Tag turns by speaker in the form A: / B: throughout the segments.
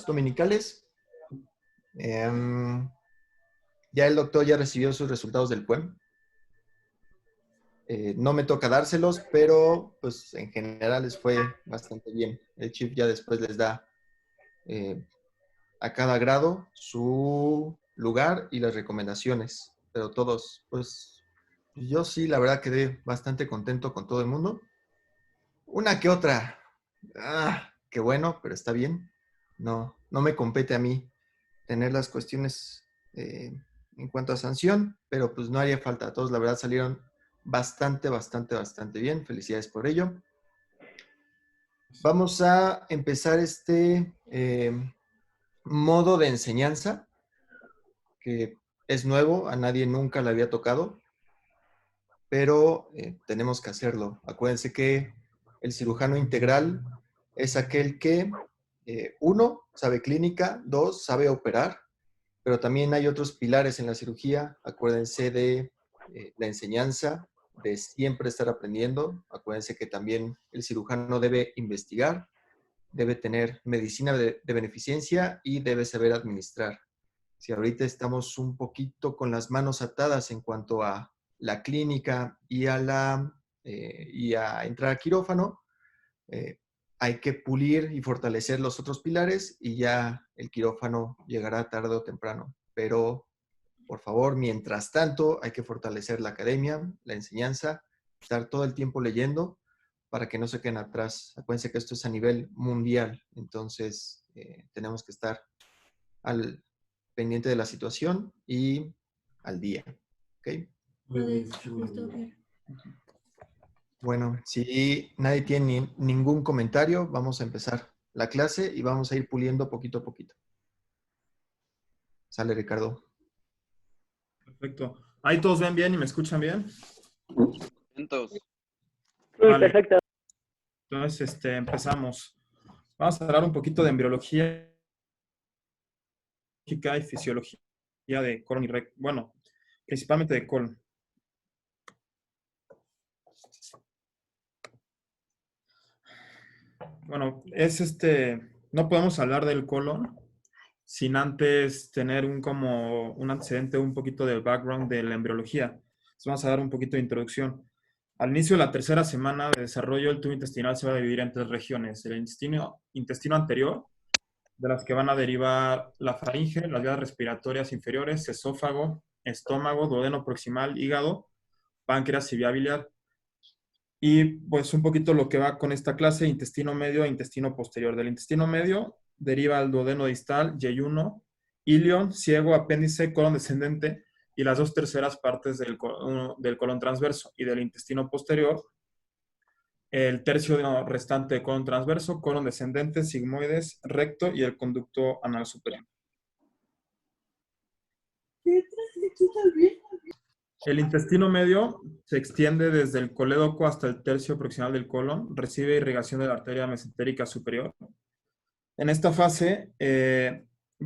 A: dominicales. Ya el doctor ya recibió sus resultados del PUEM. No me toca dárselos, pero pues en general les fue bastante bien. El chief ya después les da a cada grado su lugar y las recomendaciones. Pero todos, pues yo sí, la verdad quedé bastante contento con todo el mundo. Una que otra, qué bueno, pero está bien. No me compete a mí tener las cuestiones en cuanto a sanción, pero pues no haría falta. Todos la verdad salieron bastante bien. Felicidades por ello. Vamos a empezar este modo de enseñanza que es nuevo, a nadie nunca le había tocado, pero tenemos que hacerlo. Acuérdense que el cirujano integral es aquel que, uno, sabe clínica, dos, sabe operar, pero también hay otros pilares en la cirugía. Acuérdense de la enseñanza, de siempre estar aprendiendo. Acuérdense que también el cirujano debe investigar, debe tener medicina de beneficencia y debe saber administrar. Si ahorita estamos un poquito con las manos atadas en cuanto a la clínica y a entrar a quirófano, hay que pulir y fortalecer los otros pilares y ya el quirófano llegará tarde o temprano. Pero, por favor, mientras tanto, hay que fortalecer la academia, la enseñanza, estar todo el tiempo leyendo para que no se queden atrás. Acuérdense que esto es a nivel mundial, entonces tenemos que estar al pendiente de la situación y al día. ¿Ok? Bueno, si nadie tiene ningún comentario, vamos a empezar la clase y vamos a ir puliendo poquito a poquito. Sale, Ricardo.
B: Perfecto. ¿Ahí todos ven bien y me escuchan bien?
C: Entonces,
B: Vale.
D: Perfecto.
B: Entonces, empezamos. Vamos a hablar un poquito de embriología y fisiología de colon y recto. Bueno, principalmente de colon. Bueno, no podemos hablar del colon sin antes tener un antecedente, un poquito del background de la embriología. Entonces vamos a dar un poquito de introducción. Al inicio de la tercera semana de desarrollo, el tubo intestinal se va a dividir en tres regiones. El intestino anterior, de las que van a derivar la faringe, las vías respiratorias inferiores, esófago, estómago, duodeno proximal, hígado, páncreas y vía biliar. Y pues un poquito lo que va con esta clase, intestino medio e intestino posterior. Del intestino medio deriva el duodeno distal, yeyuno, ilion, ciego, apéndice, colon descendente y las dos terceras partes del colon transverso. Y del intestino posterior, el tercio restante de colon transverso, colon descendente, sigmoides, recto y el conducto anal superior. El intestino medio se extiende desde el colédoco hasta el tercio proximal del colon, recibe irrigación de la arteria mesentérica superior. En esta fase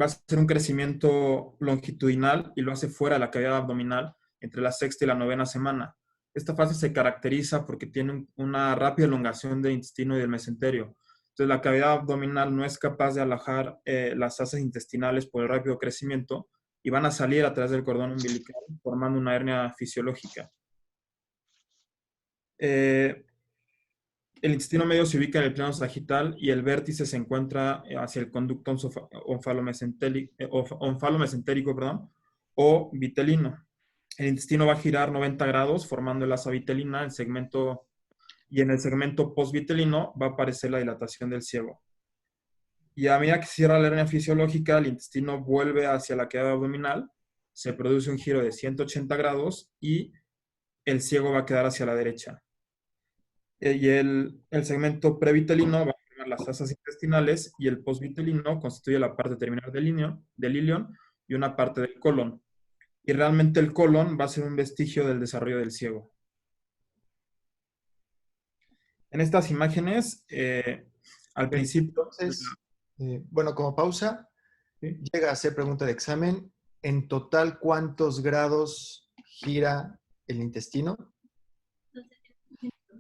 B: va a ser un crecimiento longitudinal y lo hace fuera de la cavidad abdominal entre la sexta y la novena semana. Esta fase se caracteriza porque tiene una rápida elongación del intestino y del mesenterio. Entonces la cavidad abdominal no es capaz de alojar las asas intestinales por el rápido crecimiento y van a salir a través del cordón umbilical formando una hernia fisiológica. El intestino medio se ubica en el plano sagital y el vértice se encuentra hacia el conducto onfalomesentérico, o vitelino. El intestino va a girar 90 grados formando el asa vitelina, y en el segmento postvitelino va a aparecer la dilatación del ciego. Y a medida que se cierra la hernia fisiológica, el intestino vuelve hacia la cavidad abdominal, se produce un giro de 180 grados y el ciego va a quedar hacia la derecha. Y el segmento previtelino va a formar las asas intestinales y el postvitelino constituye la parte terminal del ilion y una parte del colon. Y realmente el colon va a ser un vestigio del desarrollo del ciego. En estas imágenes, al principio...
A: Entonces, bueno, como pausa,
B: ¿sí?
A: llega a hacer pregunta de examen. En total, ¿cuántos grados gira el intestino?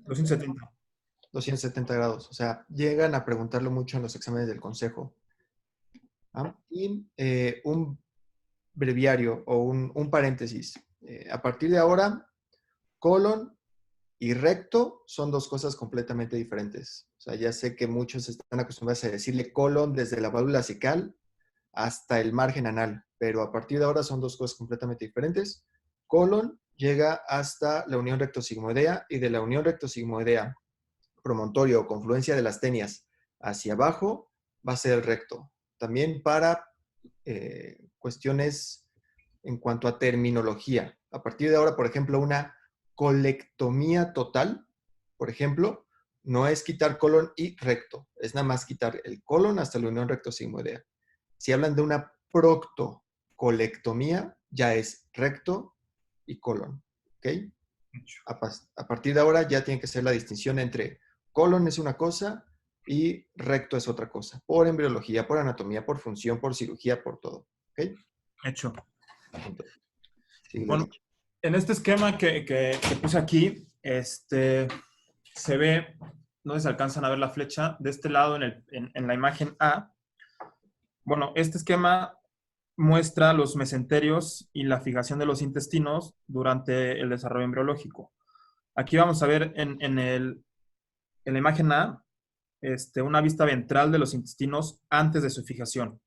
B: 270.
A: 270 grados. O sea, llegan a preguntarlo mucho en los exámenes del consejo. Y un breviario o un paréntesis. A partir de ahora, colon y recto son dos cosas completamente diferentes. O sea, ya sé que muchos están acostumbrados a decirle colon desde la válvula cecal hasta el margen anal, pero a partir de ahora son dos cosas completamente diferentes. Colon llega hasta la unión rectosigmoidea y de la unión rectosigmoidea, promontorio o confluencia de las tenias hacia abajo va a ser el recto. También para cuestiones en cuanto a terminología. A partir de ahora, por ejemplo, una colectomía total, por ejemplo, no es quitar colon y recto, es nada más quitar el colon hasta la unión rectosigmoidea. Si hablan de una proctocolectomía, ya es recto y colon. ¿Ok? A partir de ahora ya tiene que ser la distinción entre colon es una cosa y recto es otra cosa, por embriología, por anatomía, por función, por cirugía, por todo. ¿Ok?
B: Hecho.
A: Sí,
B: Bueno, en este esquema que puse aquí, se ve, no sé si alcanzan a ver la flecha, de este lado en la imagen A. Bueno, este esquema muestra los mesenterios y la fijación de los intestinos durante el desarrollo embriológico. Aquí vamos a ver en la imagen A una vista ventral de los intestinos antes de su fijación.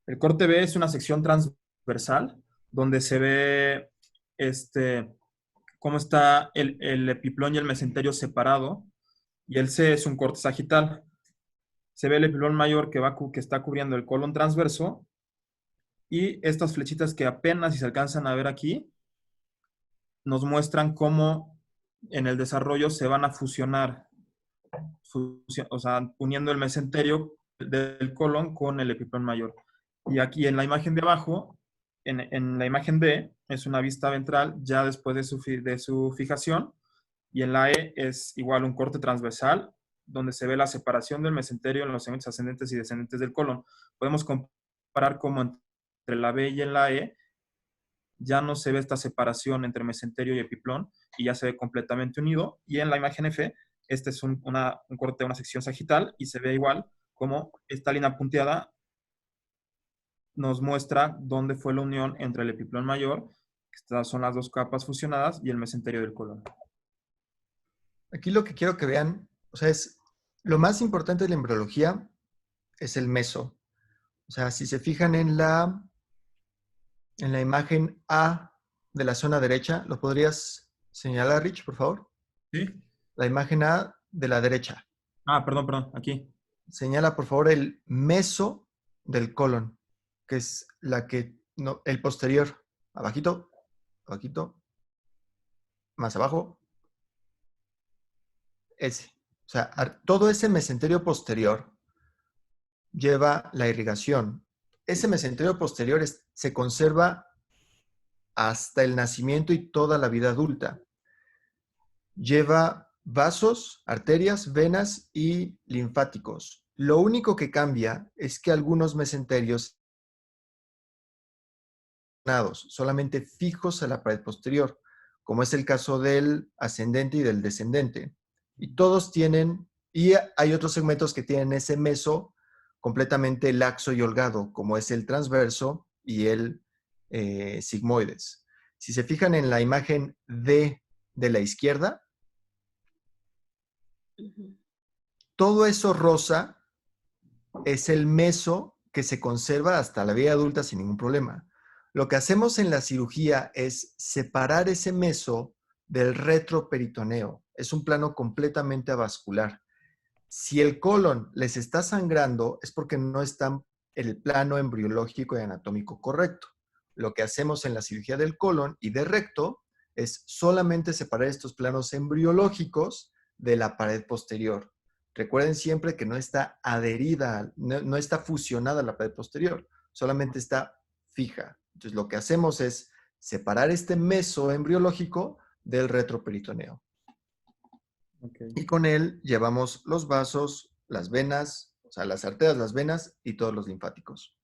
B: El corte B es una sección transversal donde se ve cómo está el epiplón y el mesenterio separado, y el C es un corte sagital. Se ve el epiplón mayor que está cubriendo el colon transverso, y estas flechitas que apenas si se alcanzan a ver aquí nos muestran cómo en el desarrollo se van a fusionar, o sea, uniendo el mesenterio del colon con el epiplón mayor. Y aquí en la imagen de abajo, en la imagen D, es una vista ventral ya después de su fijación, y en la E es igual un corte transversal, donde se ve la separación del mesenterio en los segmentos ascendentes y descendentes del colon. Podemos comparar cómo entre la B y en la E ya no se ve esta separación entre mesenterio y epiplón, y ya se ve completamente unido. Y en la imagen F, este es un corte, una sección sagital, y se ve igual como esta línea punteada nos muestra dónde fue la unión entre el epiplón mayor, que estas son las dos capas fusionadas, y el mesenterio del colon.
A: Aquí lo que quiero que vean, o sea, es lo más importante de la embriología es el meso. O sea, si se fijan en la imagen A de la zona derecha, ¿lo podrías señalar, Rich, por favor?
B: ¿Sí?
A: La imagen A de la derecha.
B: Ah, perdón, aquí.
A: Señala, por favor, el meso del colon, que es la que, no, el posterior. Abajito, abajito, más abajo, ese. O sea, todo ese mesenterio posterior lleva la irrigación. Ese mesenterio posterior se conserva hasta el nacimiento y toda la vida adulta. Lleva vasos, arterias, venas y linfáticos. Lo único que cambia es que algunos mesenterios solamente fijos a la pared posterior, como es el caso del ascendente y del descendente. Y todos tienen, y hay otros segmentos que tienen ese meso completamente laxo y holgado, como es el transverso y el sigmoides. Si se fijan en la imagen D de la izquierda, todo eso rosa es el meso que se conserva hasta la vida adulta sin ningún problema. Lo que hacemos en la cirugía es separar ese meso del retroperitoneo. Es un plano completamente avascular. Si el colon les está sangrando es porque no están en el plano embriológico y anatómico correcto. Lo que hacemos en la cirugía del colon y de recto es solamente separar estos planos embriológicos de la pared posterior. Recuerden siempre que no está adherida, no está fusionada a la pared posterior, solamente está fija. Entonces lo que hacemos es separar este meso embriológico del retroperitoneo.
B: Okay.
A: Y con él llevamos los vasos, las venas, o sea, las arterias, las venas y todos los linfáticos.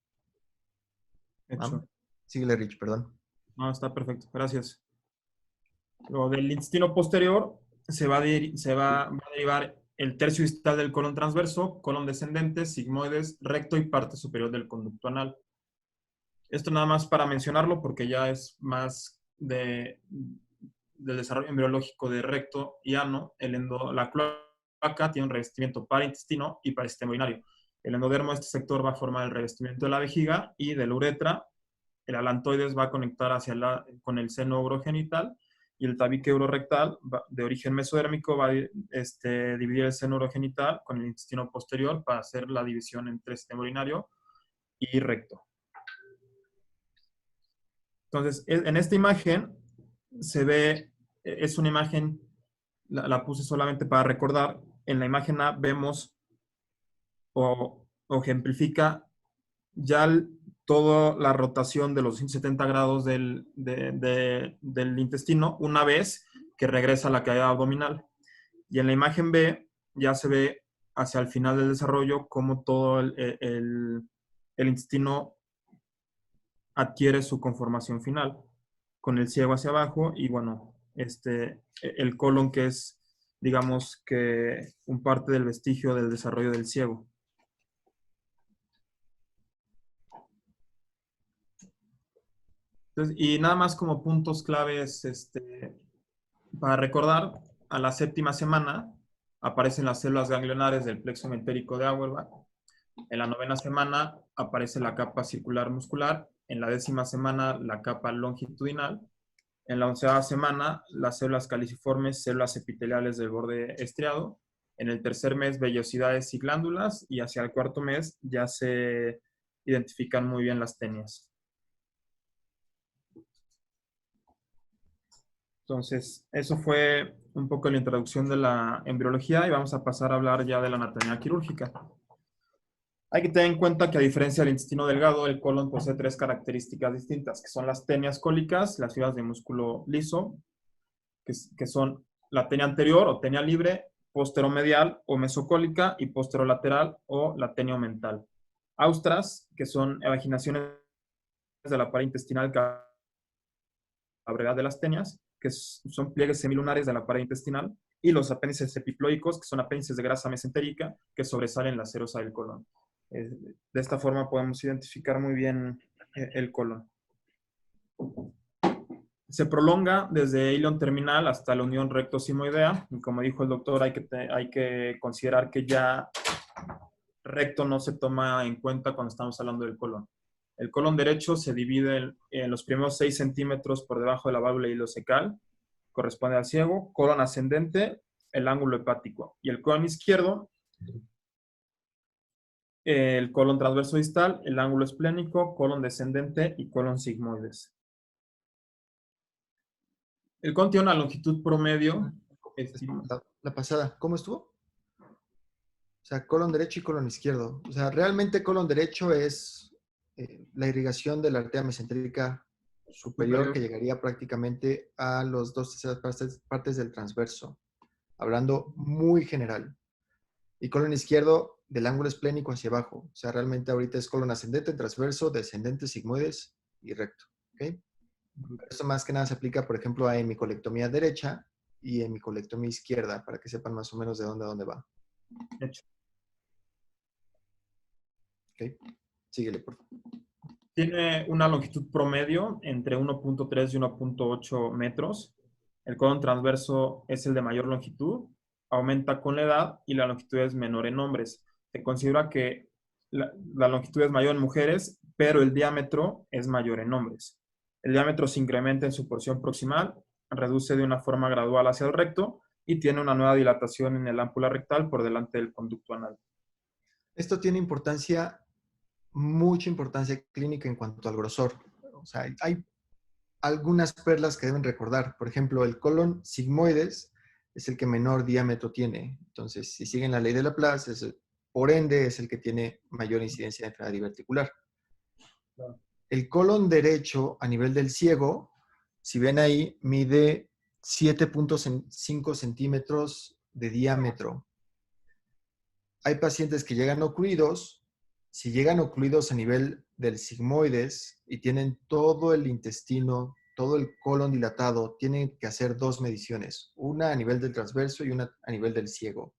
B: Hecho.
A: Síguele, Rich, perdón.
B: No, está perfecto. Gracias. Lo del intestino posterior se va a derivar el tercio distal del colon transverso, colon descendente, sigmoides, recto y parte superior del conducto anal. Esto nada más para mencionarlo porque ya es más del desarrollo embriológico de recto y ano. La cloaca tiene un revestimiento para intestino y para sistema urinario. El endodermo de este sector va a formar el revestimiento de la vejiga y de la uretra. El alantoides va a conectar con el seno urogenital y el tabique urorectal de origen mesodérmico va a dividir el seno urogenital con el intestino posterior para hacer la división entre sistema urinario y recto. Entonces, en esta imagen se ve, es una imagen, la puse solamente para recordar. En la imagen A vemos o ejemplifica ya toda la rotación de los 170 grados del intestino una vez que regresa a la cavidad abdominal. Y en la imagen B ya se ve hacia el final del desarrollo cómo todo el intestino adquiere su conformación final, con el ciego hacia abajo y bueno, el colon que es, digamos que un parte del vestigio del desarrollo del ciego. Entonces, y nada más como puntos claves para recordar, a la 7ª semana aparecen las células ganglionares del plexo mentérico de Auerbach. En la 9ª semana aparece la capa circular muscular. En la 10ª semana la capa longitudinal. En la 11ª semana las células caliciformes, células epiteliales del borde estriado. En el tercer mes vellosidades y glándulas. Y hacia el cuarto mes ya se identifican muy bien las tenias. Entonces, eso fue un poco la introducción de la embriología y vamos a pasar a hablar ya de la anatomía quirúrgica. Hay que tener en cuenta que a diferencia del intestino delgado, el colon posee 3 características distintas, que son las tenias cólicas, las fibras de músculo liso, que son la tenia anterior o tenia libre, posteromedial o mesocólica y posterolateral o la tenia omental. Austras, que son evaginaciones de la pared intestinal, la brevedad de las tenias, que son pliegues semilunares de la pared intestinal, y los apéndices epiploicos, que son apéndices de grasa mesentérica que sobresalen la serosa del colon. De esta forma podemos identificar muy bien el colon. Se prolonga desde ilion terminal hasta la unión recto-simoidea, y como dijo el doctor, hay que considerar que ya recto no se toma en cuenta cuando estamos hablando del colon. El colon derecho se divide en los primeros 6 centímetros por debajo de la válvula ileocecal, corresponde al ciego, colon ascendente, el ángulo hepático. Y el colon izquierdo, el colon transverso distal, el ángulo esplénico, colon descendente y colon sigmoides. El colon tiene una longitud promedio.
A: La pasada, ¿cómo estuvo? O sea, colon derecho y colon izquierdo. O sea, realmente colon derecho es la irrigación de la arteria mesentérica superior que llegaría prácticamente a los 2/3 partes del transverso, hablando muy general. Y colon izquierdo del ángulo esplénico hacia abajo. O sea, realmente ahorita es colon ascendente, transverso, descendente, sigmoides y recto. ¿Okay? Esto más que nada se aplica, por ejemplo, a hemicolectomía derecha y hemicolectomía izquierda, para que sepan más o menos de dónde a dónde va.
B: Hecho.
A: ¿Ok? Síguele, por favor.
B: Tiene una longitud promedio entre 1.3 y 1.8 metros. El colon transverso es el de mayor longitud, aumenta con la edad y la longitud es menor en hombres. Se considera que la longitud es mayor en mujeres, pero el diámetro es mayor en hombres. El diámetro se incrementa en su porción proximal, reduce de una forma gradual hacia el recto y tiene una nueva dilatación en el ámpula rectal por delante del conducto anal.
A: Esto tiene mucha importancia clínica en cuanto al grosor. O sea, hay algunas perlas que deben recordar. Por ejemplo, el colon sigmoides es el que menor diámetro tiene. Entonces, si siguen la ley de Laplace, por ende es el que tiene mayor incidencia de enfermedad diverticular. El colon derecho a nivel del ciego, si ven ahí, mide 7.5 centímetros de diámetro. Hay pacientes que llegan ocluidos. Si llegan ocluidos a nivel del sigmoides y tienen todo el intestino, todo el colon dilatado, tienen que hacer 2 mediciones, una a nivel del transverso y una a nivel del ciego.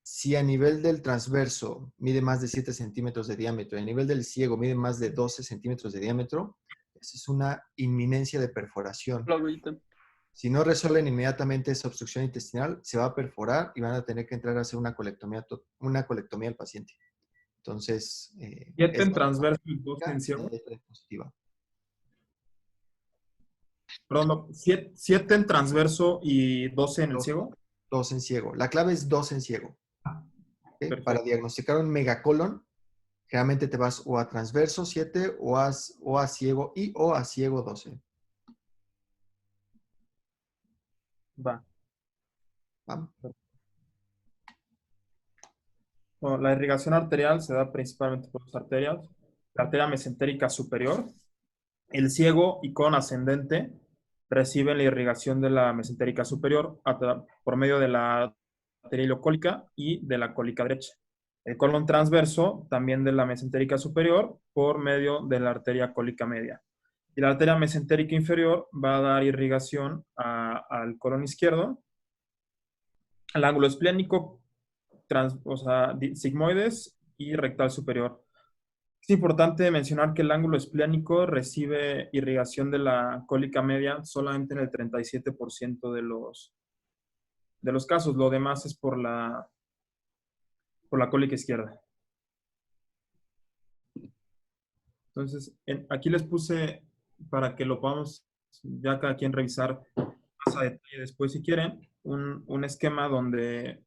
A: si a nivel del transverso mide más de 7 centímetros de diámetro y a nivel del ciego mide más de 12 centímetros de diámetro, esa es una inminencia de perforación. Si no resuelven inmediatamente esa obstrucción intestinal, se va a perforar y van a tener que entrar a hacer una colectomía al paciente. Entonces,
B: 7
A: es
B: en transverso y 12 en ciego.
A: positiva.
B: Perdón, 7 en transverso y 12 en el ciego.
A: 2 en ciego. La clave es 2 en ciego. ¿Okay?
B: Perfecto.
A: Para diagnosticar un megacolon, generalmente te vas o a transverso 7 o a ciego o a ciego 12.
B: Va.
A: ¿Va?
B: Bueno, la irrigación arterial se da principalmente por dos arterias. La arteria mesentérica superior. El ciego y colon ascendente reciben la irrigación de la mesentérica superior por medio de la arteria ileocólica y de la cólica derecha. El colon transverso también de la mesentérica superior por medio de la arteria cólica media. Y la arteria mesentérica inferior va a dar irrigación al colon izquierdo, al ángulo esplénico, sigmoides y rectal superior. Es importante mencionar que el ángulo esplénico recibe irrigación de la cólica media solamente en el 37% de los casos. Lo demás es por la cólica izquierda. Entonces, aquí les puse para que lo podamos ya cada quien revisar más a detalle después si quieren, un esquema donde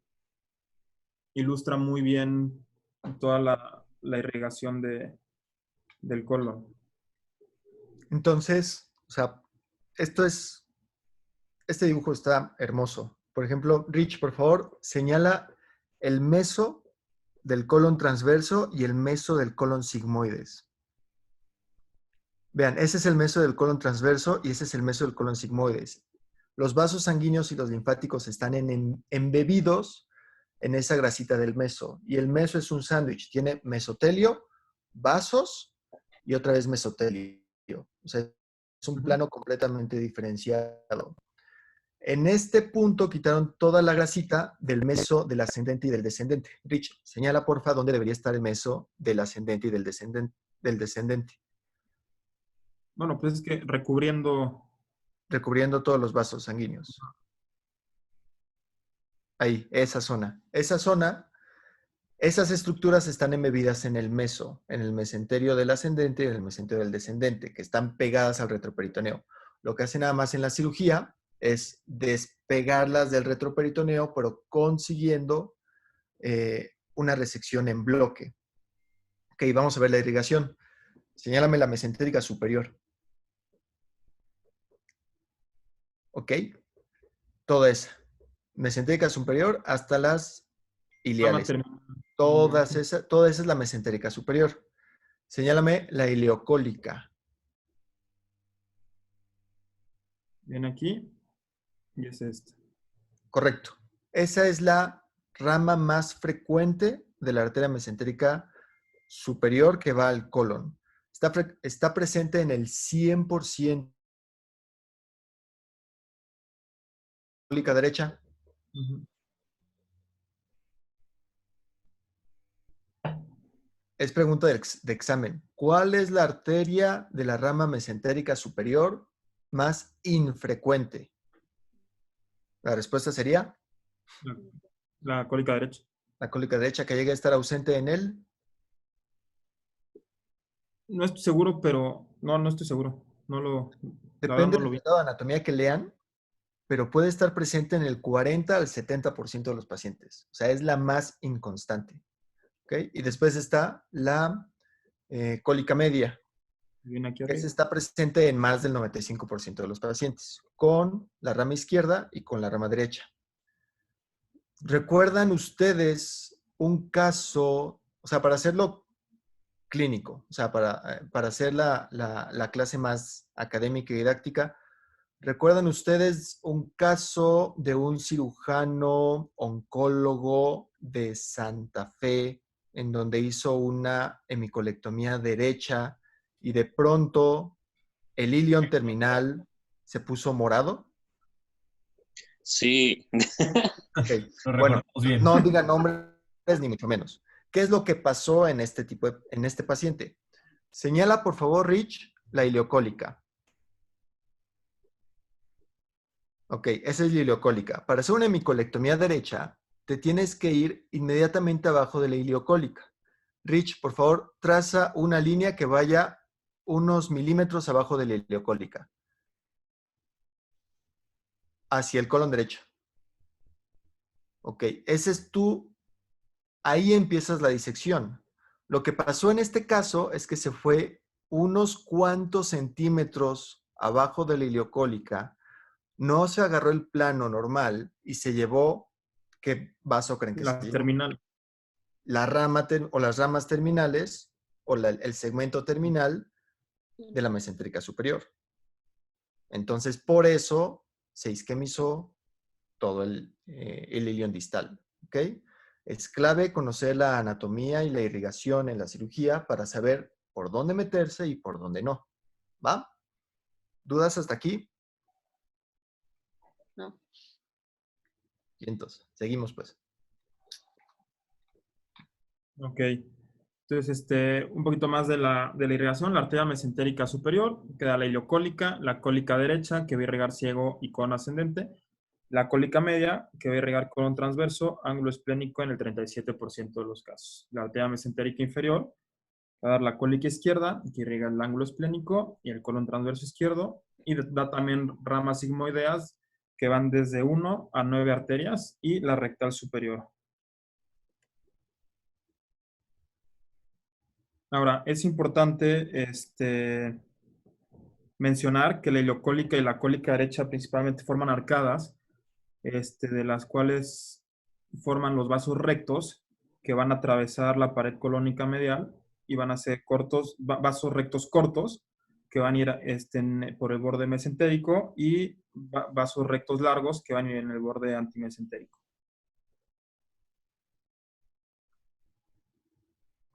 B: ilustra muy bien toda la irrigación del colon.
A: Entonces, o sea, este dibujo está hermoso. Por ejemplo, Rich, por favor, señala el meso del colon transverso y el meso del colon sigmoides. Vean, ese es el meso del colon transverso y ese es el meso del colon sigmoides. Los vasos sanguíneos y los linfáticos están embebidos en esa grasita del meso. Y el meso es un sándwich. Tiene mesotelio, vasos y otra vez mesotelio. O sea, es un plano completamente diferenciado. En este punto quitaron toda la grasita del meso del ascendente y del descendente. Rich, señala porfa dónde debería estar el meso del ascendente y del descendente.
B: Bueno, pues es que recubriendo
A: Todos los vasos sanguíneos. Ahí, esa zona. Esas estructuras están embebidas en el mesenterio del ascendente y en el mesenterio del descendente, que están pegadas al retroperitoneo. Lo que hace nada más en la cirugía es despegarlas del retroperitoneo, pero consiguiendo una resección en bloque. Ok, vamos a ver la irrigación. Señálame la mesentérica superior. Ok, toda esa. Mesentérica superior hasta las iliales. Toda esa es la mesentérica superior. Señálame la ileocólica.
B: Viene aquí y es esta.
A: Correcto. Esa es la rama más frecuente de la arteria mesentérica superior que va al colon. Está presente en el 100%. Cólica derecha. Es pregunta de examen. ¿Cuál es la arteria de la rama mesentérica superior más infrecuente? La respuesta sería
B: la cólica derecha.
A: La cólica derecha, que llegue a estar ausente en él.
B: No estoy seguro, pero no estoy seguro.
A: Depende del estado de anatomía que lean, pero puede estar presente en el 40 al 70% de los pacientes. O sea, es la más inconstante. ¿Okay? Y después está la cólica media.
B: Viene aquí
A: que
B: arriba.
A: está presente en más del 95% de los pacientes, con la rama izquierda y con la rama derecha. ¿Recuerdan ustedes un caso, o sea, para hacerlo clínico, o sea, para hacer la clase más académica y didáctica, ¿recuerdan ustedes un caso de un cirujano oncólogo de Santa Fe en donde hizo una hemicolectomía derecha y de pronto el ilion terminal se puso morado?
C: Sí.
A: Okay.
D: Lo
A: Bueno,
D: recordamos bien.
A: no diga nombre ni mucho menos. ¿Qué es lo que pasó en este paciente? Señala, por favor, Rich, la ileocólica. Ok, esa es la ileocólica. Para hacer una hemicolectomía derecha, te tienes que ir inmediatamente abajo de la ileocólica. Rich, por favor, traza una línea que vaya unos milímetros abajo de la ileocólica. Hacia el colon derecho. Ok, ese es ahí empiezas la disección. Lo que pasó en este caso es que se fue unos cuantos centímetros abajo de la ileocólica, no se agarró el plano normal y se llevó, ¿qué vaso creen que se
B: La
A: llevó?
B: terminal.
A: La rama o las ramas terminales o el segmento terminal de la mesentérica superior. Entonces, por eso se isquemizó todo el ilion distal. ¿Ok? Es clave conocer la anatomía y la irrigación en la cirugía para saber por dónde meterse y por dónde no. ¿Va? ¿Dudas hasta aquí?
D: No.
A: Y entonces, seguimos pues.
B: Ok. Entonces, un poquito más de la irrigación. La arteria mesentérica superior, queda la ileocólica, la cólica derecha, que va a irrigar ciego y colon ascendente, la cólica media, que va a irrigar colon transverso, ángulo esplénico en el 37% de los casos. La arteria mesentérica inferior va a dar la cólica izquierda, que irriga el ángulo esplénico y el colon transverso izquierdo, y da también ramas sigmoideas que van desde 1 a 9 arterias, y la rectal superior. Ahora, es importante mencionar que la ileocólica y la cólica derecha principalmente forman arcadas, de las cuales forman los vasos rectos que van a atravesar la pared colónica medial y van a ser vasos rectos cortos que van a ir por el borde mesentérico y vasos rectos largos que van a ir en el borde antimesentérico.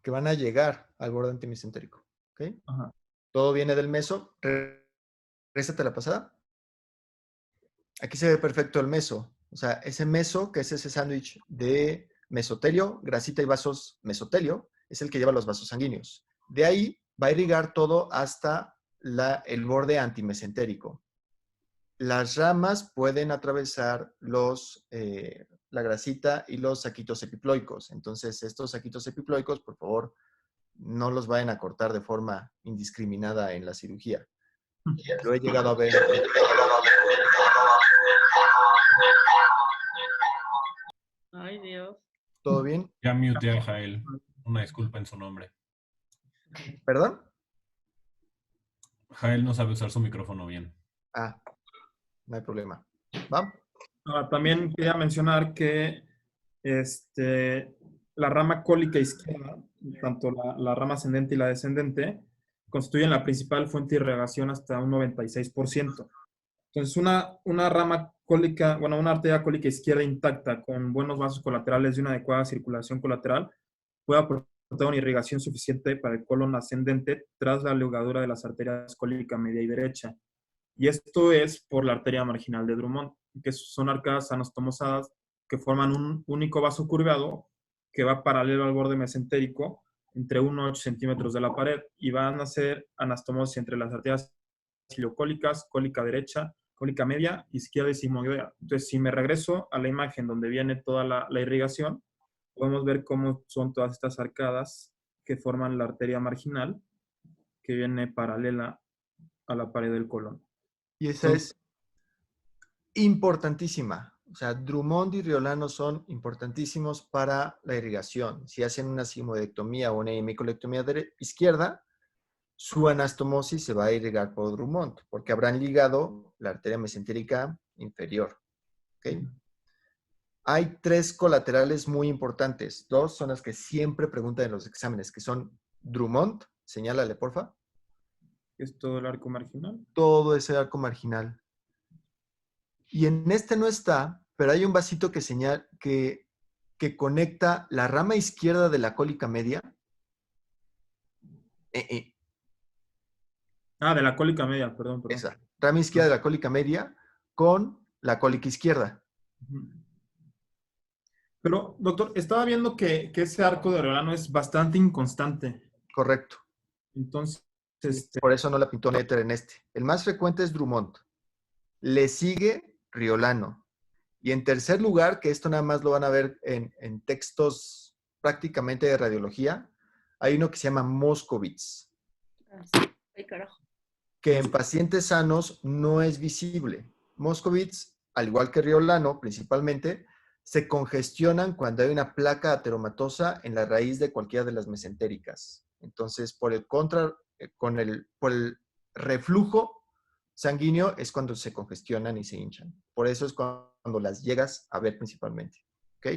A: Que van a llegar al borde antimesentérico. ¿Ok?
B: Ajá.
A: Todo viene del meso. Réstate la pasada. Aquí se ve perfecto el meso. O sea, ese meso, que es ese sándwich de mesotelio, grasita y vasos mesotelio, es el que lleva los vasos sanguíneos. De ahí va a irrigar todo hasta el borde antimesentérico. Las ramas pueden atravesar la grasita y los saquitos epiploicos. Entonces, estos saquitos epiploicos, por favor, no los vayan a cortar de forma indiscriminada en la cirugía. Lo he llegado a ver.
D: Ay, Dios.
A: ¿Todo bien?
E: Ya muteé a Jael. Una disculpa en su nombre.
A: ¿Perdón?
E: Jael no sabe usar su micrófono bien.
A: Ah, no hay problema. ¿Va?
B: Ahora, también quería mencionar que la rama cólica izquierda, tanto la rama ascendente y la descendente, constituyen la principal fuente de irrigación hasta un 96%. Entonces, una rama cólica, bueno, una arteria cólica izquierda intacta con buenos vasos colaterales y una adecuada circulación colateral puede aportar una irrigación suficiente para el colon ascendente tras la ligadura de las arterias cólica media y derecha. Y esto es por la arteria marginal de Drummond, que son arcadas anastomosadas que forman un único vaso curvado que va paralelo al borde mesentérico entre 1 y 8 centímetros de la pared y van a hacer anastomosis entre las arterias ileocólicas, cólica derecha, cólica media, izquierda y sigmoidea. Entonces, si me regreso a la imagen donde viene toda la irrigación, podemos ver cómo son todas estas arcadas que forman la arteria marginal que viene paralela a la pared del colon.
A: Y esa es importantísima. O sea, Drummond y Riolano son importantísimos para la irrigación. Si hacen una sigmoidectomía o una hemicolectomía izquierda, su anastomosis se va a irrigar por Drummond, porque habrán ligado la arteria mesentérica inferior. ¿Okay? Hay 3 colaterales muy importantes. 2 son las que siempre preguntan en los exámenes, que son Drummond, señálale, porfa.
B: Es todo el arco marginal.
A: Todo ese arco marginal. Y en este no está, pero hay un vasito que conecta la rama izquierda de la cólica media.
B: De la cólica media, perdón.
A: Esa, rama izquierda de la cólica media con la cólica izquierda.
B: Pero, doctor, estaba viendo que ese arco de Oriolano es bastante inconstante.
A: Correcto.
B: Entonces,
A: Por eso no la pintó Netter en este. El más frecuente es Drummond. Le sigue Riolano. Y en tercer lugar, que esto nada más lo van a ver en textos prácticamente de radiología, hay uno que se llama Moscovitz,
D: Ay, carajo.
A: que en pacientes sanos no es visible. Moscovitz, al igual que Riolano principalmente, se congestionan cuando hay una placa ateromatosa en la raíz de cualquiera de las mesentéricas. Entonces, por el reflujo sanguíneo es cuando se congestionan y se hinchan. Por eso es cuando las llegas a ver principalmente. ¿Ok?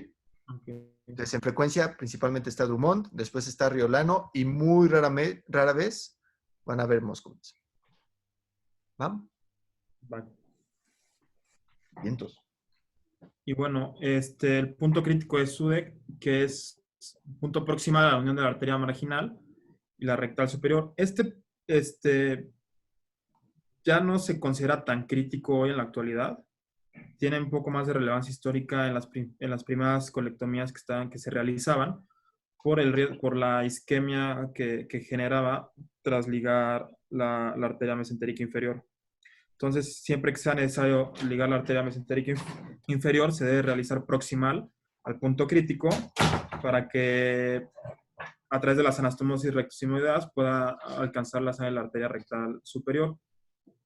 A: Entonces, en frecuencia principalmente está Drummond, después está Riolano y muy rara vez van a ver Moscovitz. ¿Va?
B: vale.
A: Vientos.
B: Y bueno, el punto crítico de SUDEC, que es punto proximal a la unión de la arteria marginal y la rectal superior. Ya no se considera tan crítico hoy en la actualidad. Tiene un poco más de relevancia histórica en las primeras colectomías que se realizaban por la isquemia que generaba tras ligar la arteria mesentérica inferior. Entonces, siempre que sea necesario ligar la arteria mesentérica inferior, se debe realizar proximal al punto crítico para que a través de las anastomosis rectosimoideas pueda alcanzar la sangre de la arteria rectal superior,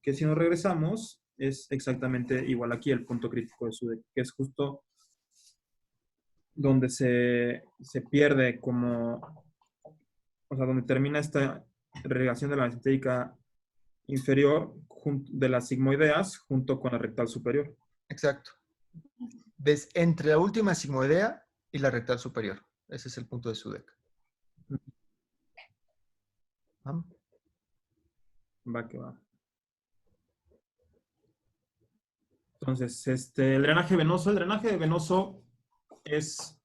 B: que si nos regresamos es exactamente igual aquí el punto crítico de SUDEC, que es justo donde se pierde donde termina esta irrigación de la mesentérica inferior de las sigmoideas junto con la rectal superior.
A: Exacto. Entre la última sigmoidea y la rectal superior. Ese es el punto de SUDEC. ¿Va?
B: Va que va. Entonces, el drenaje venoso es,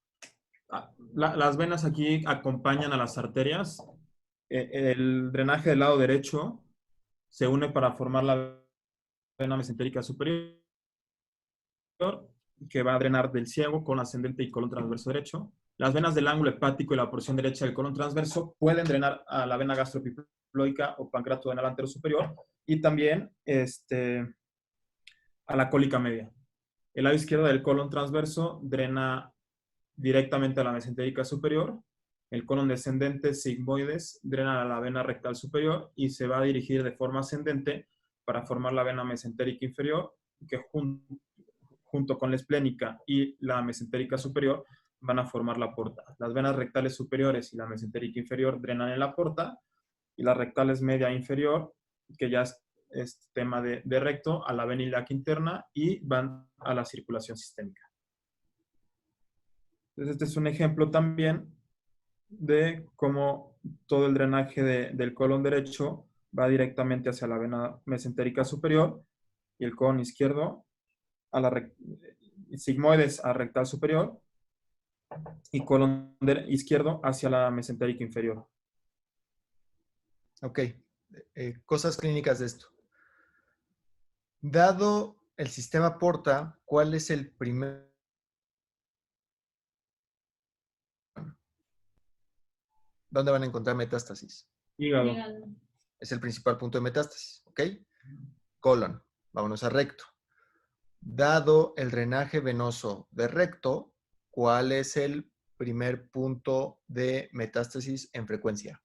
B: las venas aquí acompañan a las arterias. El drenaje del lado derecho se une para formar la vena mesentérica superior, que va a drenar del ciego, colon ascendente y colon transverso derecho. Las venas del ángulo hepático y la porción derecha del colon transverso pueden drenar a la vena gastropiploica o pancreatodenal anterior superior y también a la cólica media. El lado izquierdo del colon transverso drena directamente a la mesentérica superior. El colon descendente sigmoides drena a la vena rectal superior y se va a dirigir de forma ascendente para formar la vena mesentérica inferior, que junto con la esplénica y la mesentérica superior van a formar la porta. Las venas rectales superiores y la mesentérica inferior drenan en la porta y las rectales media e inferior, que ya es tema de recto, a la vena ilíaca interna y van a la circulación sistémica. Entonces, este es un ejemplo también de cómo todo el drenaje del colon derecho va directamente hacia la vena mesentérica superior y el colon izquierdo a la sigmoides a rectal superior y colon izquierdo hacia la mesentérica inferior.
A: Ok. Cosas clínicas de esto. Dado el sistema porta, ¿cuál es el primer? ¿Dónde van a encontrar metástasis?
B: Hígado.
A: Es el principal punto de metástasis. ¿Ok? Colon. Vámonos a recto. Dado el drenaje venoso de recto, ¿cuál es el primer punto de metástasis en frecuencia?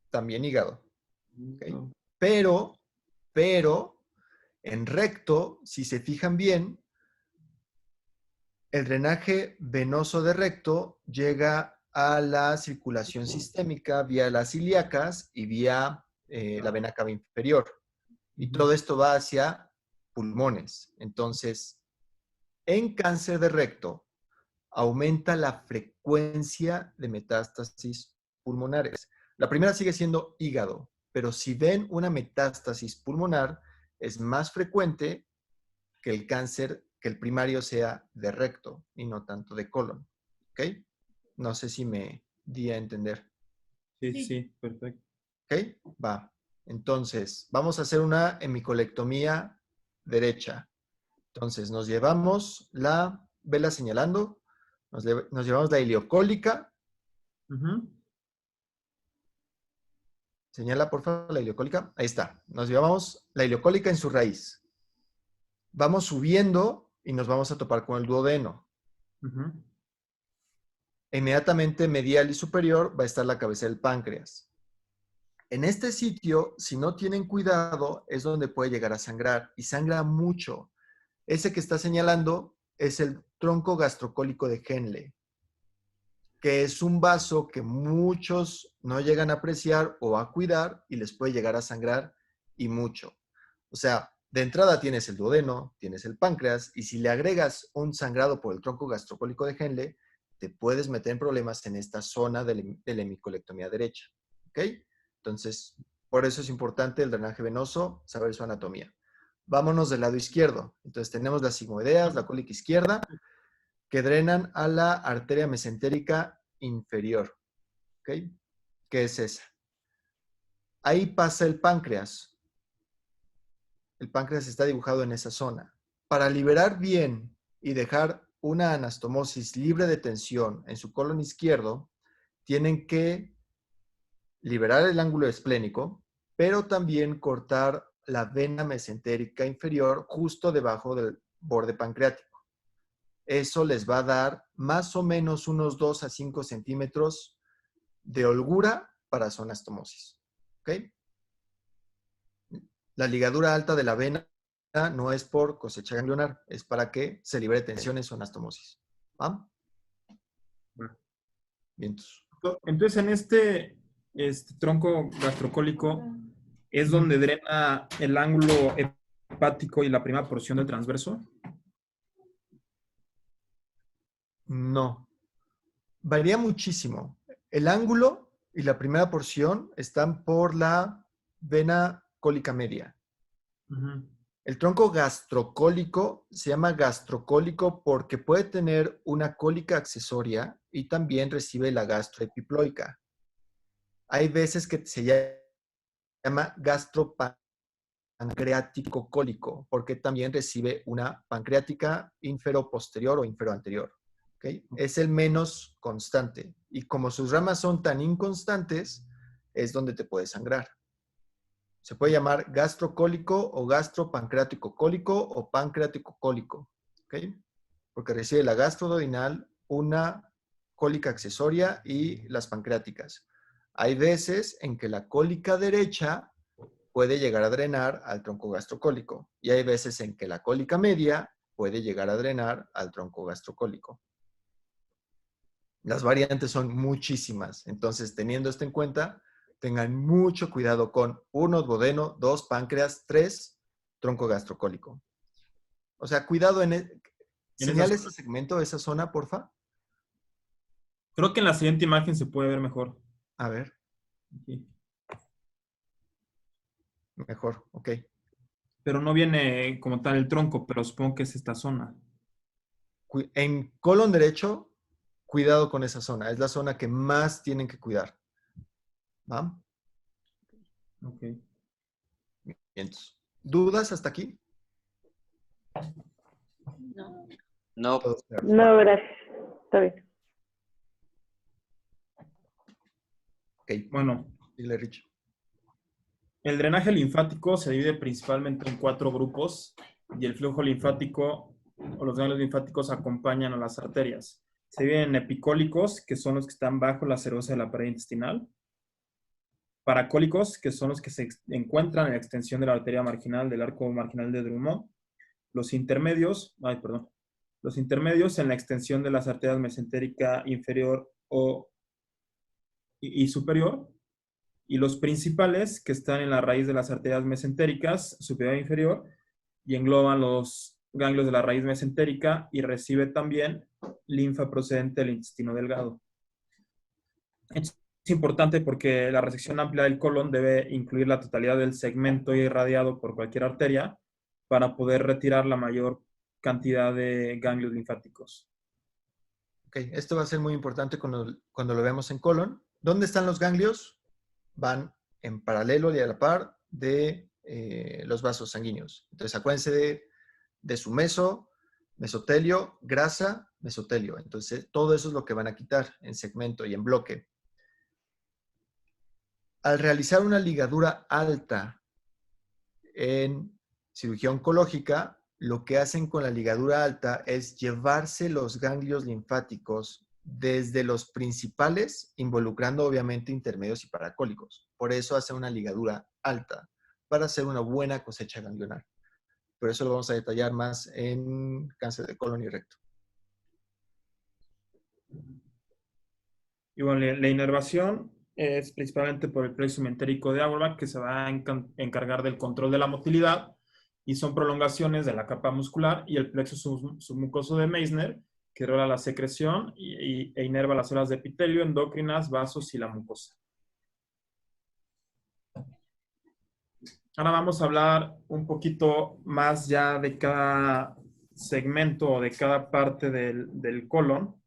A: También hígado. ¿Okay? Pero, en recto, si se fijan bien, el drenaje venoso de recto llega a la circulación sistémica vía las ilíacas y vía la vena cava inferior. Y todo esto va hacia pulmones. Entonces, en cáncer de recto, aumenta la frecuencia de metástasis pulmonares. La primera sigue siendo hígado, pero si ven una metástasis pulmonar, es más frecuente que el cáncer, que el primario sea de recto y no tanto de colon. ¿Ok? No sé si me di a entender.
B: Sí, perfecto.
A: ¿Ok? Va. Entonces, vamos a hacer una hemicolectomía derecha. Entonces, nos llevamos la vela señalando, nos llevamos la ileocólica.
B: Ujú.
A: Señala, por favor, la ileocólica. Ahí está. Nos llevamos la ileocólica en su raíz. Vamos subiendo y nos vamos a topar con el duodeno.
B: Ujú.
A: Inmediatamente medial y superior va a estar la cabeza del páncreas. En este sitio, si no tienen cuidado, es donde puede llegar a sangrar y sangra mucho. Ese que está señalando es el tronco gastrocólico de Henle, que es un vaso que muchos no llegan a apreciar o a cuidar y les puede llegar a sangrar y mucho. O sea, de entrada tienes el duodeno, tienes el páncreas y si le agregas un sangrado por el tronco gastrocólico de Henle, te puedes meter en problemas en esta zona de la hemicolectomía derecha. ¿Ok? Entonces, por eso es importante el drenaje venoso, saber su anatomía. Vámonos del lado izquierdo. Entonces tenemos las sigmoideas, la cólica izquierda, que drenan a la arteria mesentérica inferior. ¿Ok? ¿Qué es esa? Ahí pasa el páncreas. El páncreas está dibujado en esa zona. Para liberar bien y dejar una anastomosis libre de tensión en su colon izquierdo, tienen que liberar el ángulo esplénico, pero también cortar la vena mesentérica inferior justo debajo del borde pancreático. Eso les va a dar más o menos unos 2 a 5 centímetros de holgura para su anastomosis. ¿Ok? La ligadura alta de la vena no es por cosecha ganglionar, es para que se libere tensión en su anastomosis. ¿Va? Bien.
B: Entonces, en este tronco gastrocólico es donde drena el ángulo hepático y la primera porción del transverso.
A: No. Varía muchísimo. El ángulo y la primera porción están por la vena cólica media.
B: Ujú.
A: El tronco gastrocólico se llama gastrocólico porque puede tener una cólica accesoria y también recibe la gastroepiploica. Hay veces que se llama gastropancreático cólico porque también recibe una pancreática inferoposterior o inferoanterior. ¿Okay? Es el menos constante y como sus ramas son tan inconstantes, es donde te puede sangrar. Se puede llamar gastrocólico o gastropancreático cólico o pancreático cólico, ¿ok? Porque recibe la gastroduodenal, una cólica accesoria y las pancreáticas. Hay veces en que la cólica derecha puede llegar a drenar al tronco gastrocólico y hay veces en que la cólica media puede llegar a drenar al tronco gastrocólico. Las variantes son muchísimas, entonces teniendo esto en cuenta, tengan mucho cuidado con 1, duodeno, 2, páncreas, 3, tronco gastrocólico. O sea, cuidado señale ese segmento, esa zona, porfa.
B: Creo que en la siguiente imagen se puede ver mejor.
A: A ver,
B: Aquí.
A: mejor, ok.
B: Pero no viene como tal el tronco, pero supongo que es esta zona.
A: En colon derecho, cuidado con esa zona. Es la zona que más tienen que cuidar. ¿Va?
B: Ok.
A: Bien. ¿Dudas hasta aquí?
D: No.
C: No.
A: Todo claro.
F: No, gracias. Está bien.
A: Ok,
B: Bueno,
A: dile, Rich.
B: el drenaje linfático se divide principalmente en 4 grupos y el flujo linfático o los ganglios linfáticos acompañan a las arterias. Se dividen en epicólicos, que son los que están bajo la serosa de la pared intestinal, paracólicos, que son los que se encuentran en la extensión de la arteria marginal del arco marginal de Drummond, los intermedios en la extensión de las arterias mesentérica inferior y superior, y los principales que están en la raíz de las arterias mesentéricas superior e inferior y engloban los ganglios de la raíz mesentérica y recibe también linfa procedente del intestino delgado. Es importante porque la resección amplia del colon debe incluir la totalidad del segmento irradiado por cualquier arteria para poder retirar la mayor cantidad de ganglios linfáticos.
A: Ok, esto va a ser muy importante cuando lo veamos en colon. ¿Dónde están los ganglios? Van en paralelo y a la par de los vasos sanguíneos. Entonces, acuérdense de su mesotelio, grasa, mesotelio. Entonces, todo eso es lo que van a quitar en segmento y en bloque. Al realizar una ligadura alta en cirugía oncológica, lo que hacen con la ligadura alta es llevarse los ganglios linfáticos desde los principales, involucrando obviamente intermedios y paracólicos. Por eso hacen una ligadura alta, para hacer una buena cosecha ganglionar. Pero eso lo vamos a detallar más en cáncer de colon y recto.
B: Y bueno, la inervación es principalmente por el plexo mentérico de Auerbach, que se va a encargar del control de la motilidad, y son prolongaciones de la capa muscular, y el plexo submucoso de Meissner, que rola la secreción e inerva las células de epitelio, endocrinas, vasos y la mucosa. Ahora vamos a hablar un poquito más ya de cada segmento o de cada parte del colon,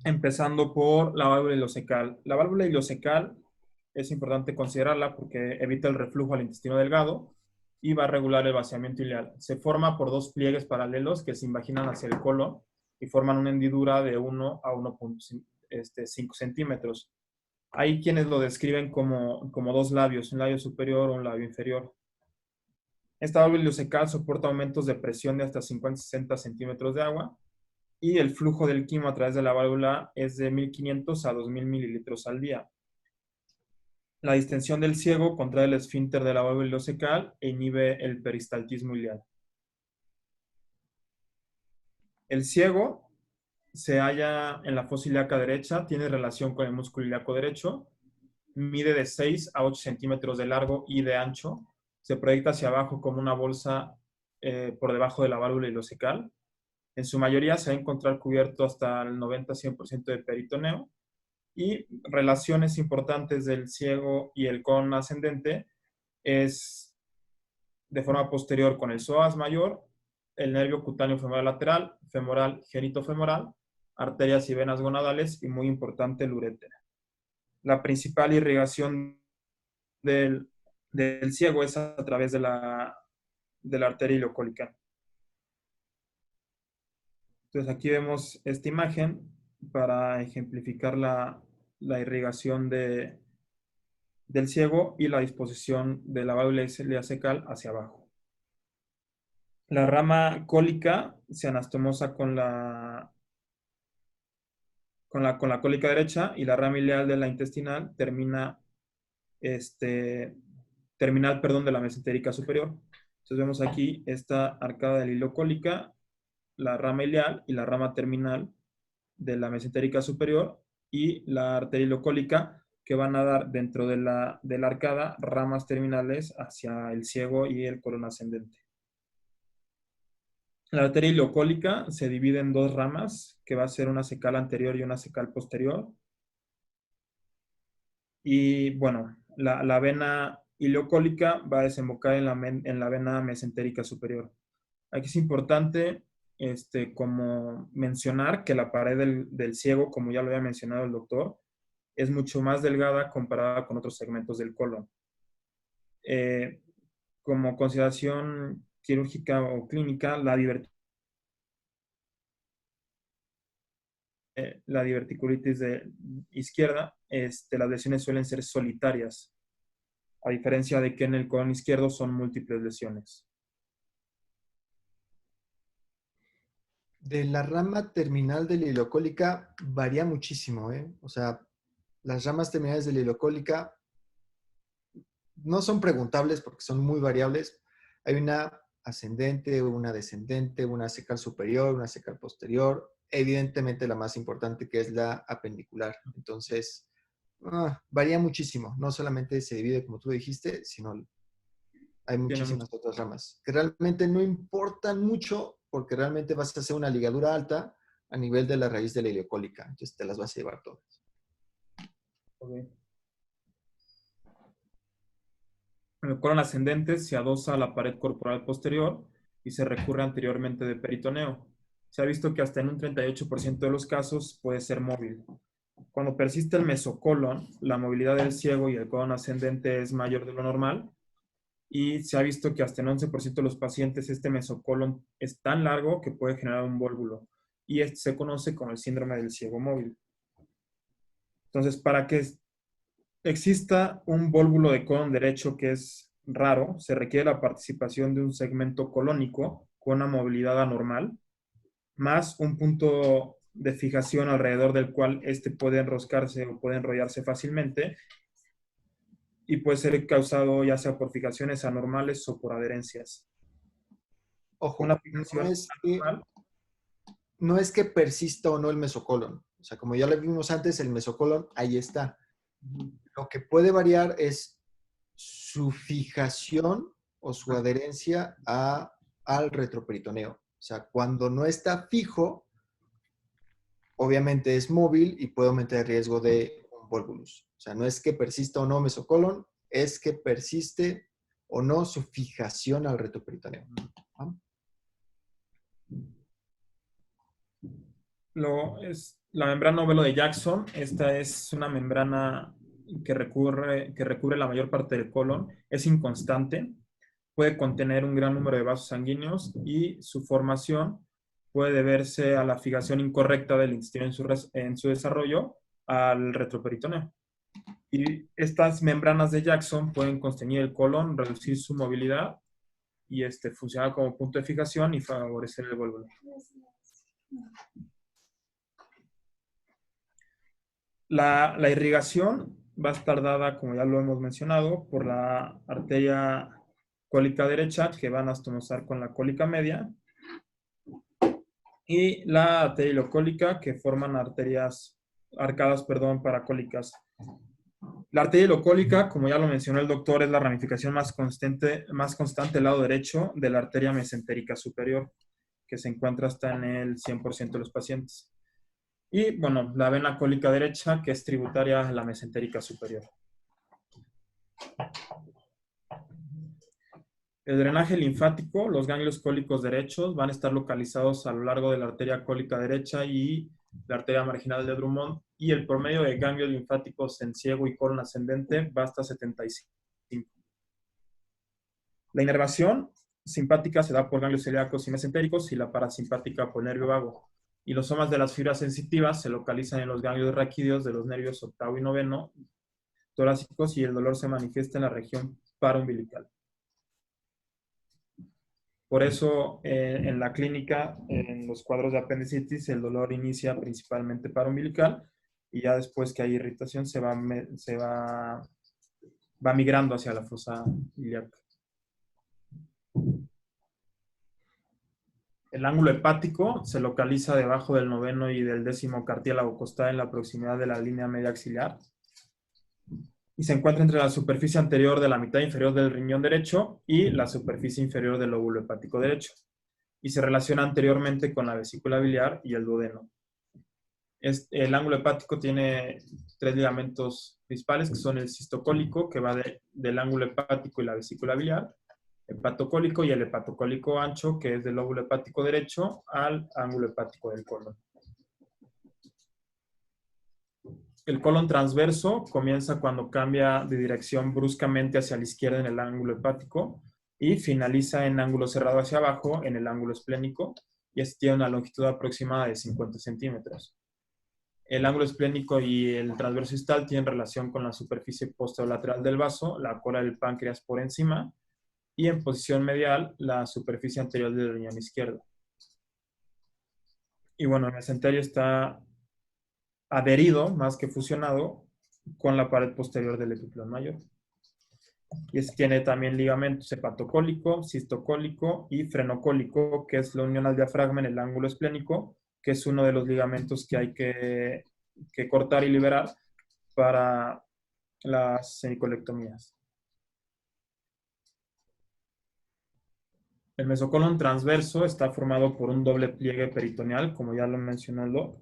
B: empezando por la válvula ileocecal. La válvula ileocecal es importante considerarla porque evita el reflujo al intestino delgado y va a regular el vaciamiento ileal. Se forma por dos pliegues paralelos que se invaginan hacia el colon y forman una hendidura de 1 a 1.5 centímetros. Hay quienes lo describen como dos labios, un labio superior o un labio inferior. Esta válvula ileocecal soporta aumentos de presión de hasta 50-60 centímetros de agua, y el flujo del quimo a través de la válvula es de 1.500 a 2.000 mililitros al día. La distensión del ciego contrae el esfínter de la válvula ileocecal e inhibe el peristaltismo ileal. El ciego se halla en la fosa ilíaca derecha, tiene relación con el músculo ilíaco derecho, mide de 6 a 8 centímetros de largo y de ancho, se proyecta hacia abajo como una bolsa por debajo de la válvula ileocecal. En su mayoría se va a encontrar cubierto hasta el 90-100% de peritoneo, y relaciones importantes del ciego y el colon ascendente es de forma posterior con el psoas mayor, el nervio cutáneo femoral lateral, femoral, genitofemoral, arterias y venas gonadales, y muy importante el uréter. La principal irrigación del ciego es a través de la arteria ileocólica. Entonces aquí vemos esta imagen para ejemplificar la irrigación del ciego y la disposición de la válvula ileocecal hacia abajo. La rama cólica se anastomosa con la cólica derecha, y la rama ileal de la intestinal terminal de la mesentérica superior. Entonces vemos aquí esta arcada de la ilocólica, la rama ileal y la rama terminal de la mesentérica superior, y la arteria ilocólica, que van a dar dentro de la arcada ramas terminales hacia el ciego y el colon ascendente. La arteria ilocólica se divide en dos ramas, que va a ser una cecal anterior y una cecal posterior. Y bueno, la vena ileocólica va a desembocar en la vena mesentérica superior. Aquí es importante como mencionar que la pared del ciego, como ya lo había mencionado el doctor, es mucho más delgada comparada con otros segmentos del colon. Como consideración quirúrgica o clínica, la diverticulitis izquierda, las lesiones suelen ser solitarias, a diferencia de que en el colon izquierdo son múltiples lesiones.
A: De la rama terminal de la ilocólica varía muchísimo, ¿eh? O sea, las ramas terminales de la ilocólica no son preguntables porque son muy variables. Hay una ascendente, una descendente, una cecal superior, una cecal posterior. Evidentemente la más importante, que es la apendicular. Entonces, varía muchísimo. No solamente se divide como tú dijiste, sino hay muchísimas otras ramas que realmente no importan mucho, porque realmente vas a hacer una ligadura alta a nivel de la raíz de la ileocólica. Entonces te las vas a llevar todas.
B: Okay. El colon ascendente se adosa a la pared corporal posterior y se recurre anteriormente de peritoneo. Se ha visto que hasta en un 38% de los casos puede ser móvil. Cuando persiste el mesocolon, la movilidad del ciego y el colon ascendente es mayor de lo normal, y se ha visto que hasta en 11% de los pacientes este mesocolon es tan largo que puede generar un vólvulo, y este se conoce como el síndrome del ciego móvil. Entonces, para que exista un vólvulo de colon derecho que es raro, se requiere la participación de un segmento colónico con una movilidad anormal, más un punto de fijación alrededor del cual este puede enroscarse o puede enrollarse fácilmente, y puede ser causado ya sea por fijaciones anormales o por adherencias.
A: Ojo,
B: Una fijación anormal,
A: no es que persista o no el mesocolon. O sea, como ya lo vimos antes, el mesocolon ahí está. Lo que puede variar es su fijación o su adherencia al retroperitoneo. O sea, cuando no está fijo, obviamente es móvil y puede aumentar el riesgo de un volvulus. O sea, no es que persista o no mesocolon, es que persiste o no su fijación al retroperitoneo. ¿Ah?
B: La membrana ovelo de Jackson, esta es una membrana que recubre la mayor parte del colon, es inconstante, puede contener un gran número de vasos sanguíneos y su formación puede deberse a la fijación incorrecta del intestino en su desarrollo al retroperitoneo. Y estas membranas de Jackson pueden constreñir el colon, reducir su movilidad y funcionar como punto de fijación y favorecer el vólvulo. La irrigación va a estar dada, como ya lo hemos mencionado, por la arteria cólica derecha, que va a anastomosar con la cólica media, y la arteria ilocólica, que forman arcadas paracólicas. La arteria ilocólica, como ya lo mencionó el doctor, es la ramificación más constante del lado derecho de la arteria mesentérica superior, que se encuentra hasta en el 100% de los pacientes. Y, bueno, la vena cólica derecha, que es tributaria a la mesentérica superior. El drenaje linfático, los ganglios cólicos derechos van a estar localizados a lo largo de la arteria cólica derecha y la arteria marginal de Drummond, y el promedio de ganglios linfáticos en ciego y colon ascendente va hasta 75. La inervación simpática se da por ganglios celíacos y mesentéricos y la parasimpática por nervio vago. Y los somas de las fibras sensitivas se localizan en los ganglios raquídeos de los nervios octavo y noveno torácicos, y el dolor se manifiesta en la región paraumbilical. Por eso, en la clínica, en los cuadros de apendicitis, el dolor inicia principalmente paraumbilical, y ya después que hay irritación se va migrando hacia la fosa ilíaca. El ángulo hepático se localiza debajo del noveno y del 10º cartílago costal en la proximidad de la línea media axilar, y se encuentra entre la superficie anterior de la mitad inferior del riñón derecho y la superficie inferior del lóbulo hepático derecho, y se relaciona anteriormente con la vesícula biliar y el duodeno. El ángulo hepático tiene 3 ligamentos principales, que son el cistocólico, que va del ángulo hepático y la vesícula biliar, hepatocólico, y el hepatocólico ancho, que es del lóbulo hepático derecho al ángulo hepático del colon. El colon transverso comienza cuando cambia de dirección bruscamente hacia la izquierda en el ángulo hepático y finaliza en ángulo cerrado hacia abajo en el ángulo esplénico, y este tiene una longitud aproximada de 50 centímetros. El ángulo esplénico y el transverso distal tienen relación con la superficie posterolateral del vaso, la cola del páncreas por encima, y en posición medial la superficie anterior del riñón izquierdo. Y bueno, el mesenterio está adherido, más que fusionado, con la pared posterior del epíclono mayor. Y tiene también ligamentos hepatocólico, cistocólico y frenocólico, que es la unión al diafragma en el ángulo esplénico, que es uno de los ligamentos que hay que cortar y liberar para las semicolectomías. El mesocolon transverso está formado por un doble pliegue peritoneal, como ya lo mencionó el doc.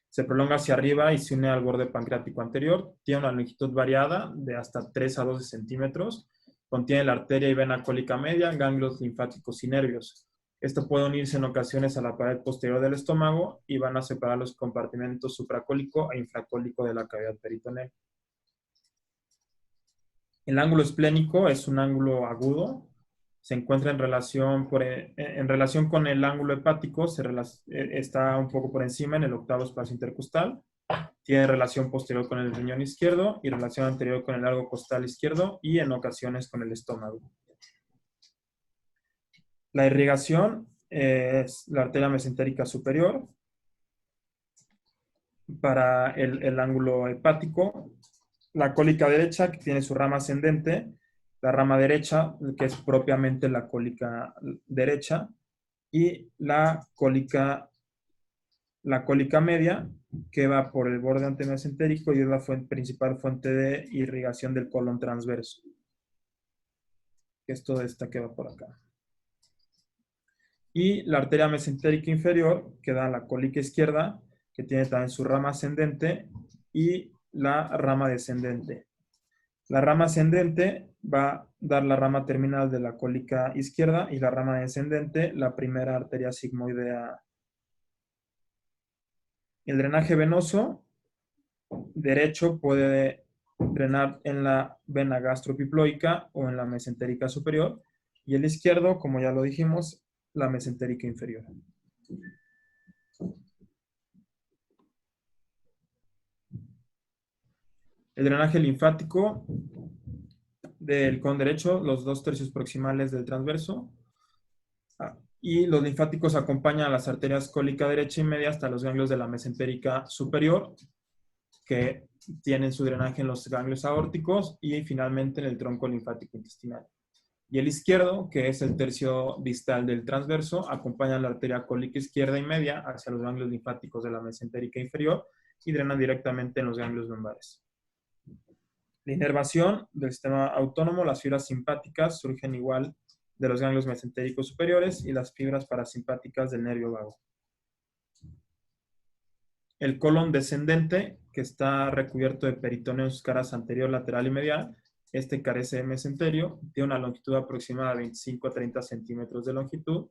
B: Se prolonga hacia arriba y se une al borde pancreático anterior. Tiene una longitud variada de hasta 3 a 12 centímetros. Contiene la arteria y vena cólica media, ganglios linfáticos y nervios. Esto puede unirse en ocasiones a la pared posterior del estómago y van a separar los compartimentos supracólico e infracólico de la cavidad peritoneal. El ángulo esplénico es un ángulo agudo. Se encuentra en relación con el ángulo hepático, está un poco por encima en el octavo espacio intercostal. Tiene relación posterior con el riñón izquierdo y relación anterior con el largo costal izquierdo y en ocasiones con el estómago. La irrigación es la arteria mesentérica superior. Para el ángulo hepático, la cólica derecha, que tiene su rama ascendente, la rama derecha, que es propiamente la cólica derecha, y la cólica media, que va por el borde antemesentérico y es la principal fuente de irrigación del colon transverso. Que es toda esta que va por acá. Y la arteria mesentérica inferior, que da la cólica izquierda, que tiene también su rama ascendente y la rama descendente. La rama ascendente va a dar la rama terminal de la cólica izquierda y la rama descendente, la primera arteria sigmoidea. El drenaje venoso derecho puede drenar en la vena gastropiploica o en la mesentérica superior y el izquierdo, como ya lo dijimos, la mesentérica inferior. El drenaje linfático del colon derecho, los 2/3 proximales del transverso. Y los linfáticos acompañan a las arterias cólica derecha y media hasta los ganglios de la mesentérica superior, que tienen su drenaje en los ganglios aórticos y finalmente en el tronco linfático intestinal. Y el izquierdo, que es el tercio distal del transverso, acompaña a la arteria cólica izquierda y media hacia los ganglios linfáticos de la mesentérica inferior y drenan directamente en los ganglios lumbares. La inervación del sistema autónomo, las fibras simpáticas surgen igual de los ganglios mesentéricos superiores y las fibras parasimpáticas del nervio vago. El colon descendente, que está recubierto de peritoneo en sus caras anterior, lateral y medial, este carece de mesenterio, tiene una longitud aproximada de 25 a 30 centímetros de longitud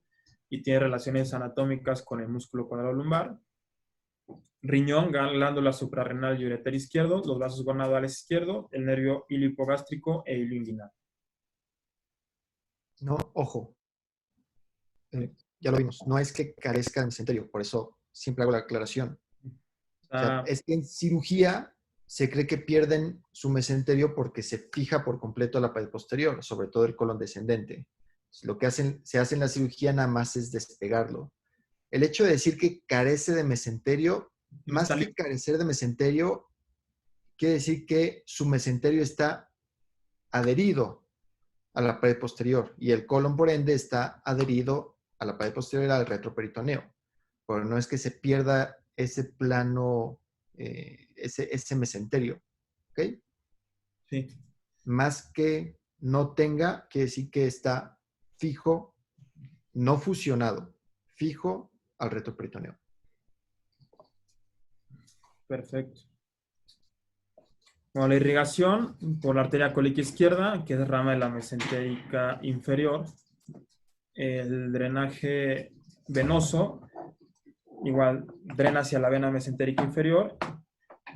B: y tiene relaciones anatómicas con el músculo cuadrado lumbar. Riñón, glándula suprarrenal y ureter izquierdo, los vasos gonadales izquierdo, el nervio ilipogástrico e ilioinguinal.
A: No, ojo. Ya lo vimos. No es que carezca de mesenterio, por eso siempre hago la aclaración. O sea, es que en cirugía se cree que pierden su mesenterio porque se fija por completo la pared posterior, sobre todo el colon descendente. Entonces, lo que se hace en la cirugía nada más es despegarlo. El hecho de decir que carece de mesenterio, más que carecer de mesenterio, quiere decir que su mesenterio está adherido a la pared posterior y el colon, por ende, está adherido a la pared posterior al retroperitoneo. Pero no es que se pierda ese plano, ese mesenterio. ¿Ok?
B: Sí.
A: Más que no tenga, quiere decir que está fijo, no fusionado, fijo al retroperitoneo.
B: Perfecto. Bueno, la irrigación por la arteria cólica izquierda, que es rama de la mesentérica inferior. El drenaje venoso, igual, drena hacia la vena mesentérica inferior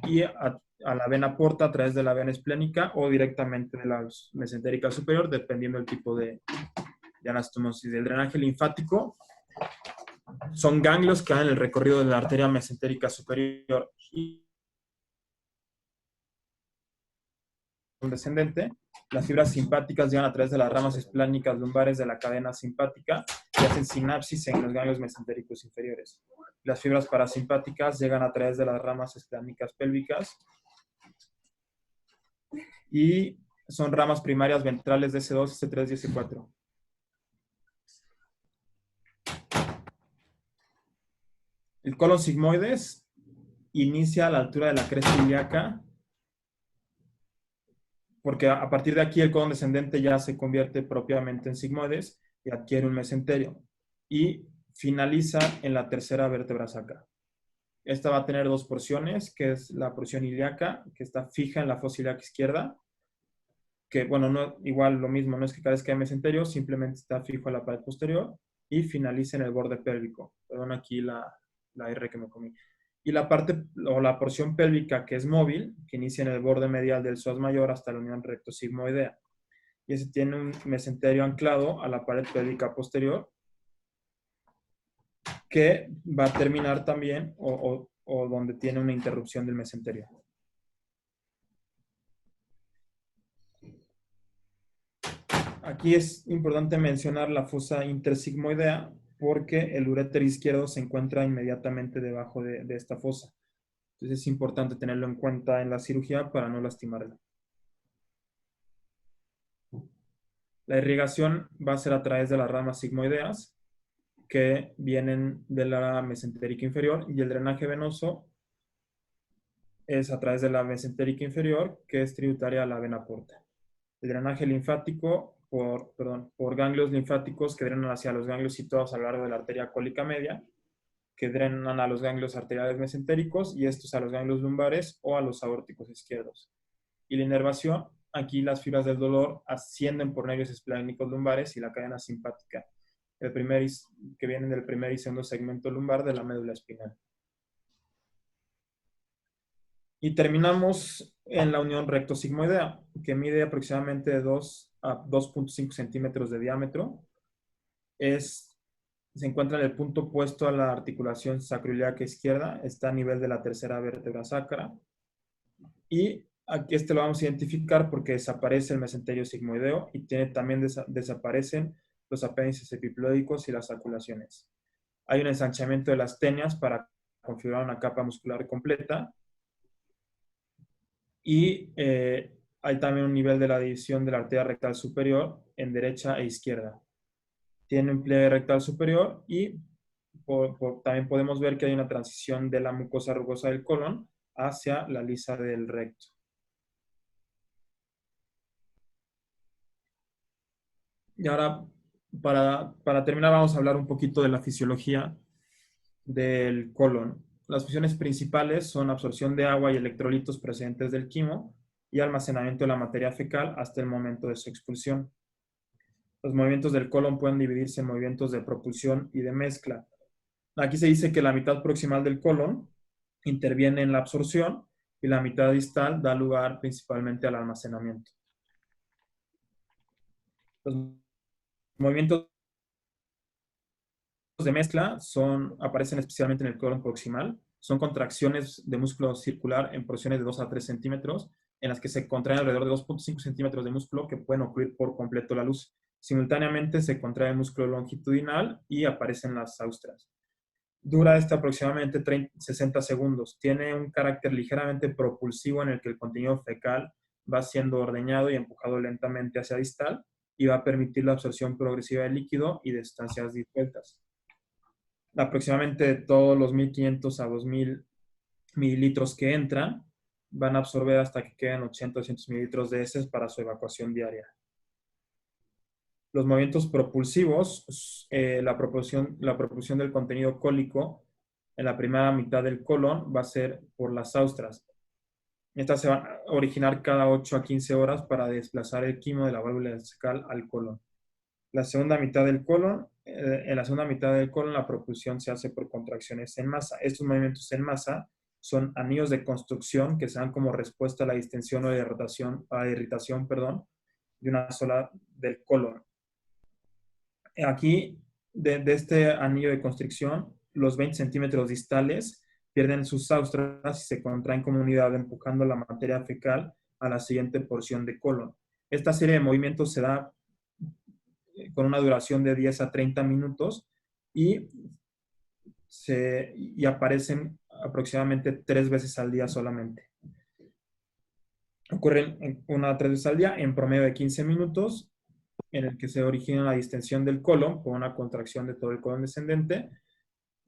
B: y a la vena porta a través de la vena esplénica o directamente de la mesentérica superior, dependiendo del tipo de anastomosis. El drenaje linfático son ganglios que dan el recorrido de la arteria mesentérica superior y descendente. Las fibras simpáticas llegan a través de las ramas esplánicas lumbares de la cadena simpática y hacen sinapsis en los ganglios mesentéricos inferiores. Las fibras parasimpáticas llegan a través de las ramas esplánicas pélvicas y son ramas primarias ventrales de S2, S3 y S4. El colon sigmoides inicia a la altura de la cresta ilíaca, porque a partir de aquí el colon descendente ya se convierte propiamente en sigmoides y adquiere un mesenterio. Y finaliza en la tercera vértebra sacra. Esta va a tener dos porciones, que es la porción ilíaca, que está fija en la fosa ilíaca izquierda, que, bueno, no, igual lo mismo, no es que carezca de mesenterio, simplemente está fijo en la pared posterior, y finaliza en el borde pélvico. Perdón aquí la R que me comí. Y la parte o la porción pélvica que es móvil, que inicia en el borde medial del psoas mayor hasta la unión recto-sigmoidea. Y ese tiene un mesenterio anclado a la pared pélvica posterior, que va a terminar también o donde tiene una interrupción del mesenterio. Aquí es importante mencionar la fosa intersigmoidea porque el uréter izquierdo se encuentra inmediatamente debajo de esta fosa. Entonces es importante tenerlo en cuenta en la cirugía para no lastimarlo. La irrigación va a ser a través de las ramas sigmoideas que vienen de la mesentérica inferior, y el drenaje venoso es a través de la mesentérica inferior, que es tributaria a la vena porta. El drenaje linfático por ganglios linfáticos que drenan hacia los ganglios situados a lo largo de la arteria cólica media, que drenan a los ganglios arteriales mesentéricos y estos a los ganglios lumbares o a los aórticos izquierdos. Y la inervación, aquí las fibras del dolor ascienden por nervios esplénicos lumbares y la cadena simpática, que vienen del primer y segundo segmento lumbar de la médula espinal. Y terminamos en la unión recto-sigmoidea, que mide aproximadamente de 2 a 2.5 centímetros de diámetro. Se encuentra en el punto opuesto a la articulación sacroiliaca izquierda, está a nivel de la tercera vértebra sacra. Y aquí lo vamos a identificar porque desaparece el mesenterio sigmoideo y también desaparecen los apéndices epiploidicos y las articulaciones. Hay un ensanchamiento de las tenias para configurar una capa muscular completa. Y hay también un nivel de la división de la arteria rectal superior en derecha e izquierda. Tiene un pliegue rectal superior y también podemos ver que hay una transición de la mucosa rugosa del colon hacia la lisa del recto. Y ahora, para terminar, vamos a hablar un poquito de la fisiología del colon. Las funciones principales son absorción de agua y electrolitos procedentes del quimo y almacenamiento de la materia fecal hasta el momento de su expulsión. Los movimientos del colon pueden dividirse en movimientos de propulsión y de mezcla. Aquí se dice que la mitad proximal del colon interviene en la absorción y la mitad distal da lugar principalmente al almacenamiento. Los movimientos de mezcla aparecen especialmente en el colon proximal. Son contracciones de músculo circular en porciones de 2 a 3 centímetros, en las que se contraen alrededor de 2.5 centímetros de músculo que pueden ocluir por completo la luz. Simultáneamente se contrae el músculo longitudinal y aparecen las austras. Dura aproximadamente 60 segundos. Tiene un carácter ligeramente propulsivo en el que el contenido fecal va siendo ordeñado y empujado lentamente hacia distal y va a permitir la absorción progresiva del líquido y de sustancias disueltas. Aproximadamente todos los 1.500 a 2.000 mililitros que entran van a absorber hasta que queden 80 o 200 mililitros de heces para su evacuación diaria. Los movimientos propulsivos, la propulsión del contenido cólico en la primera mitad del colon va a ser por las austras. Estas se van a originar cada 8 a 15 horas para desplazar el quimo de la válvula cecal al colon. En la segunda mitad del colon, la propulsión se hace por contracciones en masa. Estos movimientos en masa son anillos de construcción que se dan como respuesta a la distensión o a la irritación, de una zona del colon. Aquí, de este anillo de constricción, los 20 centímetros distales pierden sus austras y se contraen como unidad, empujando la materia fecal a la siguiente porción de colon. Esta serie de movimientos se da con una duración de 10 a 30 minutos y aparecen aproximadamente 3 veces al día solamente. Ocurren 1 a 3 veces al día en promedio de 15 minutos, en el que se origina la distensión del colon por una contracción de todo el colon descendente,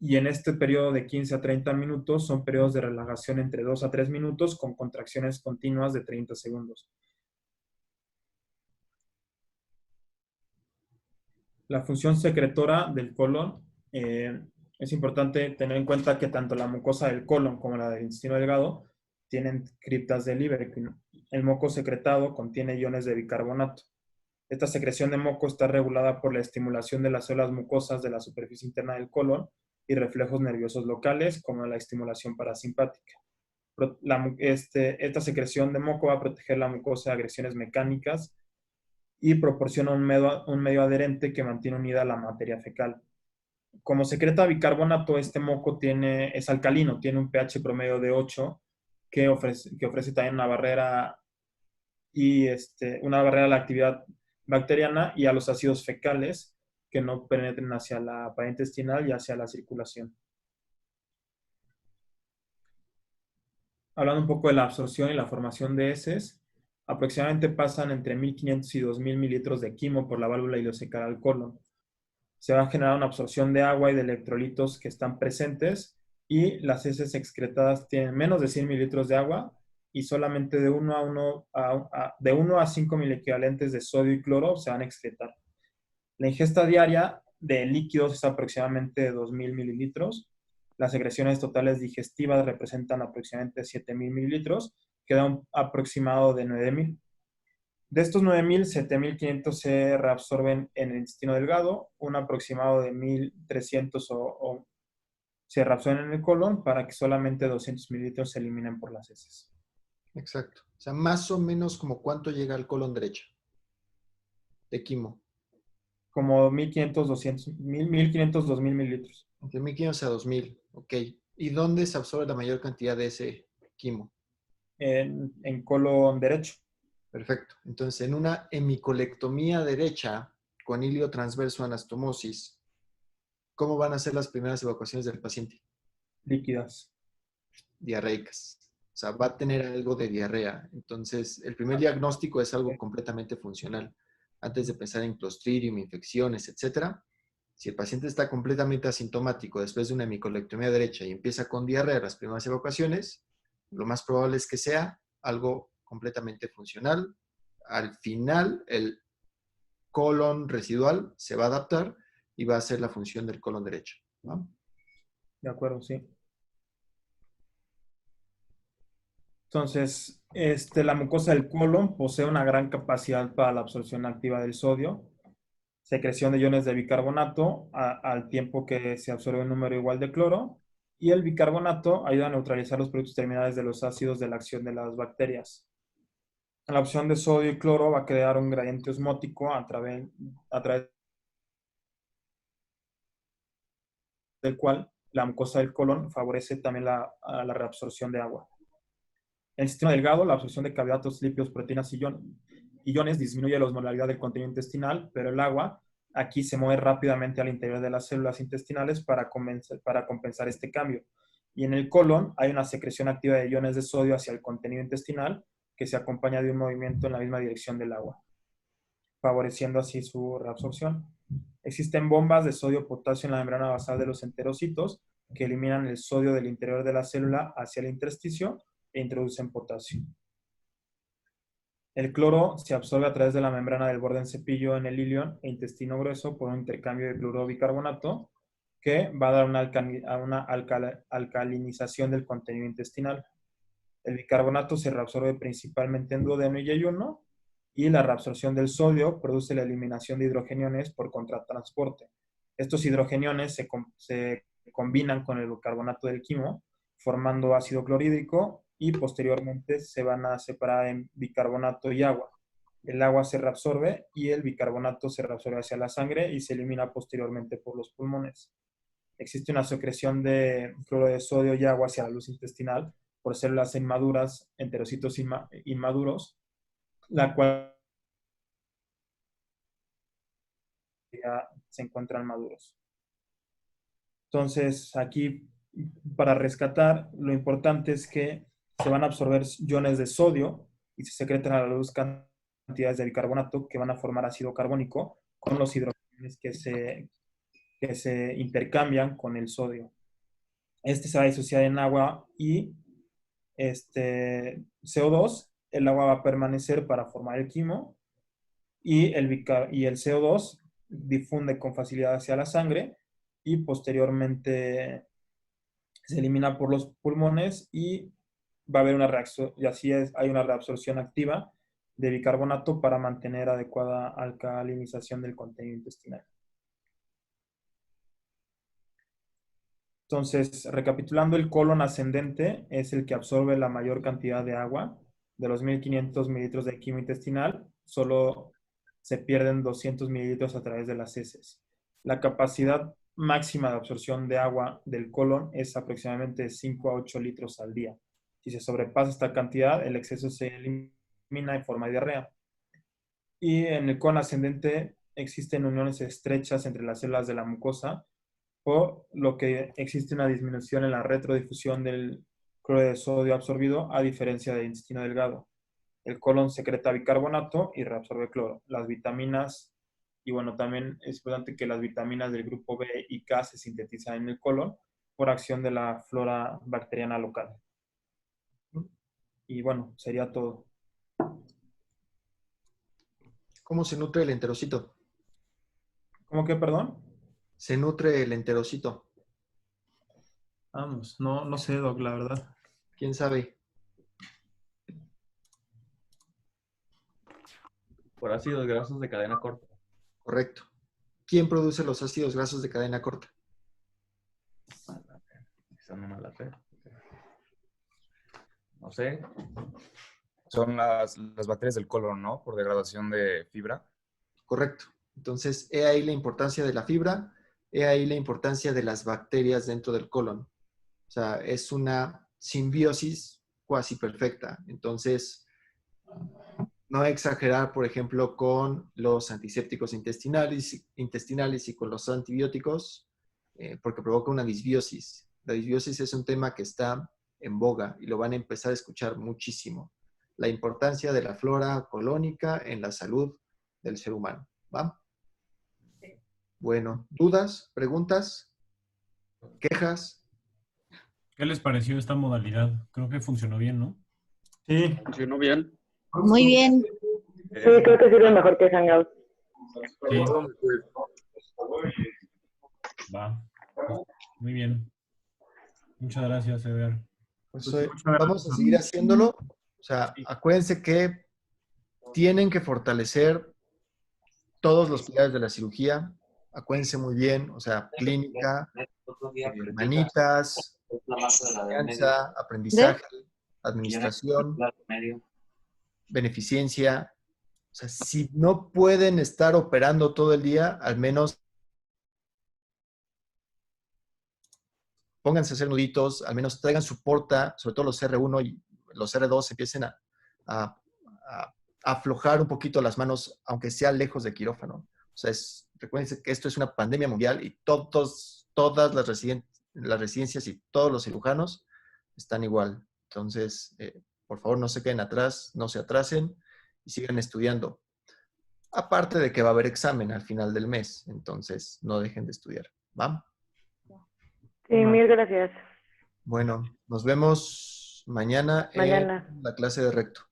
B: y en este periodo de 15 a 30 minutos son periodos de relajación entre 2 a 3 minutos con contracciones continuas de 30 segundos. La función secretora del colon, es importante tener en cuenta que tanto la mucosa del colon como la del intestino delgado tienen criptas de Lieberkühn. El moco secretado contiene iones de bicarbonato. Esta secreción de moco está regulada por la estimulación de las células mucosas de la superficie interna del colon y reflejos nerviosos locales, como la estimulación parasimpática. Esta secreción de moco va a proteger la mucosa de agresiones mecánicas y proporciona un medio adherente que mantiene unida la materia fecal. Como secreta bicarbonato, este moco es alcalino, tiene un pH promedio de 8, que ofrece también una barrera a la actividad bacteriana y a los ácidos fecales que no penetren hacia la pared intestinal y hacia la circulación. Hablando un poco de la absorción y la formación de heces, aproximadamente pasan entre 1.500 y 2.000 mililitros de quimo por la válvula ileocecal al colon. Se va a generar una absorción de agua y de electrolitos que están presentes y las heces excretadas tienen menos de 100 mililitros de agua y solamente de 1 a 5 miliequivalentes de sodio y cloro se van a excretar. La ingesta diaria de líquidos es aproximadamente de 2.000 mililitros. Las secreciones totales digestivas representan aproximadamente 7.000 mililitros, que da un aproximado de 9.000. De estos 9.000, 7.500 se reabsorben en el intestino delgado, un aproximado de 1.300 se reabsorben en el colon para que solamente 200 mililitros se eliminen por las heces.
A: Exacto. O sea, más o menos como cuánto llega al colon derecho de quimo.
B: Como 1.500, 200, 1.500, 2.000 mililitros.
A: Entre 1.500 a 2.000. Ok. ¿Y dónde se absorbe la mayor cantidad de ese quimo?
B: En colon derecho.
A: Perfecto. Entonces, en una hemicolectomía derecha con hilio transverso anastomosis, ¿cómo van a ser las primeras evacuaciones del paciente?
B: Líquidas.
A: Diarreicas. O sea, va a tener algo de diarrea. Entonces, el primer diagnóstico es algo completamente funcional. Antes de pensar en Clostridium, infecciones, etcétera, si el paciente está completamente asintomático después de una hemicolectomía derecha y empieza con diarrea las primeras evacuaciones, lo más probable es que sea algo completamente funcional. Al final, el colon residual se va a adaptar y va a hacer la función del colon derecho, ¿no?
B: De acuerdo, sí. Entonces, la mucosa del colon posee una gran capacidad para la absorción activa del sodio, secreción de iones de bicarbonato al tiempo que se absorbe un número igual de cloro, y el bicarbonato ayuda a neutralizar los productos terminales de los ácidos de la acción de las bacterias. La opción de sodio y cloro va a crear un gradiente osmótico a través del cual la mucosa del colon favorece también la reabsorción de agua. En el sistema delgado, la absorción de carbohidratos, lípidos, proteínas y iones disminuye la osmolaridad del contenido intestinal, pero el agua aquí se mueve rápidamente al interior de las células intestinales para compensar este cambio. Y en el colon hay una secreción activa de iones de sodio hacia el contenido intestinal que se acompaña de un movimiento en la misma dirección del agua, favoreciendo así su reabsorción. Existen bombas de sodio-potasio en la membrana basal de los enterocitos que eliminan el sodio del interior de la célula hacia el intersticio e introducen potasio. El cloro se absorbe a través de la membrana del borde en cepillo en el ilion e intestino grueso por un intercambio de cloruro bicarbonato que va a dar una alcalinización del contenido intestinal. El bicarbonato se reabsorbe principalmente en duodeno y yeyuno y la reabsorción del sodio produce la eliminación de hidrogeniones por contratransporte. Estos hidrogeniones se combinan con el bicarbonato del quimo formando ácido clorhídrico y posteriormente se van a separar en bicarbonato y agua. El agua se reabsorbe y el bicarbonato se reabsorbe hacia la sangre y se elimina posteriormente por los pulmones. Existe una secreción de cloruro de sodio y agua hacia la luz intestinal por células inmaduras, enterocitos inmaduros, la cual ya se encuentran maduros. Entonces, aquí, para rescatar, lo importante es que se van a absorber iones de sodio y se secretan a la luz cantidades de bicarbonato que van a formar ácido carbónico con los hidrogenes que se intercambian con el sodio. Se va a disociar en agua y CO2. El agua va a permanecer para formar el quimo y el CO2 difunde con facilidad hacia la sangre y posteriormente se elimina por los pulmones y va a haber una reacción, y así hay una reabsorción activa de bicarbonato para mantener adecuada alcalinización del contenido intestinal. Entonces, recapitulando, el colon ascendente es el que absorbe la mayor cantidad de agua. De los 1500 mililitros de quimo intestinal, solo se pierden 200 mililitros a través de las heces. La capacidad máxima de absorción de agua del colon es aproximadamente 5 a 8 litros al día. Si se sobrepasa esta cantidad, el exceso se elimina en forma de diarrea. Y en el colon ascendente existen uniones estrechas entre las células de la mucosa, por lo que existe una disminución en la retrodifusión del cloruro de sodio absorbido, a diferencia del intestino delgado. El colon secreta bicarbonato y reabsorbe cloro. Las vitaminas, y bueno, también es importante que las vitaminas del grupo B y K se sintetizan en el colon por acción de la flora bacteriana local. Y bueno, sería todo.
A: ¿Cómo se nutre el enterocito?
B: ¿Cómo que, perdón?
A: Se nutre el enterocito.
B: Vamos, no sé, Doc, la verdad.
A: ¿Quién sabe?
G: Por ácidos grasos de cadena corta.
A: Correcto. ¿Quién produce los ácidos grasos de cadena corta?
G: Esa no me la sé. No sé. Son las bacterias del colon, ¿no? Por degradación de fibra.
A: Correcto. Entonces, he ahí la importancia de la fibra, he ahí la importancia de las bacterias dentro del colon. O sea, es una simbiosis cuasi perfecta. Entonces, no exagerar, por ejemplo, con los antisépticos intestinales y con los antibióticos, porque provoca una disbiosis. La disbiosis es un tema que está en boga y lo van a empezar a escuchar muchísimo. La importancia de la flora colónica en la salud del ser humano. ¿Va? Bueno, ¿dudas? ¿Preguntas? ¿Quejas?
E: ¿Qué les pareció esta modalidad? Creo que funcionó bien, ¿no?
B: Sí,
C: Funcionó bien.
D: Muy bien.
F: Sí, creo que sirve mejor que Hangout.
E: Sí. Va. Muy bien. Muchas gracias, Eder.
A: Pues vamos a seguir haciéndolo. O sea, acuérdense que tienen que fortalecer todos los pilares de la cirugía. Acuérdense muy bien, o sea, clínica, manitas, enseñanza, aprendizaje, administración, beneficencia. O sea, si no pueden estar operando todo el día, al menos pónganse a hacer nuditos, al menos traigan su porta, sobre todo los R1 y los R2 empiecen a aflojar un poquito las manos, aunque sea lejos de quirófano. O sea, recuerden que esto es una pandemia mundial y todas las residencias y todos los cirujanos están igual. Entonces, por favor, no se queden atrás, no se atrasen y sigan estudiando. Aparte de que va a haber examen al final del mes, entonces no dejen de estudiar. ¿Va?
F: Sí, mil gracias.
A: Bueno, nos vemos mañana
F: Mañana.
A: en la clase de recto.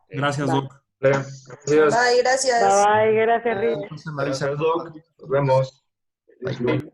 B: gracias,
F: Va.
B: Doc.
H: Gracias.
D: Bye, gracias.
F: Bye bye, gracias, Rich.
A: Entonces me avisan.
H: Gracias, Doc. Nos vemos.
A: Bye.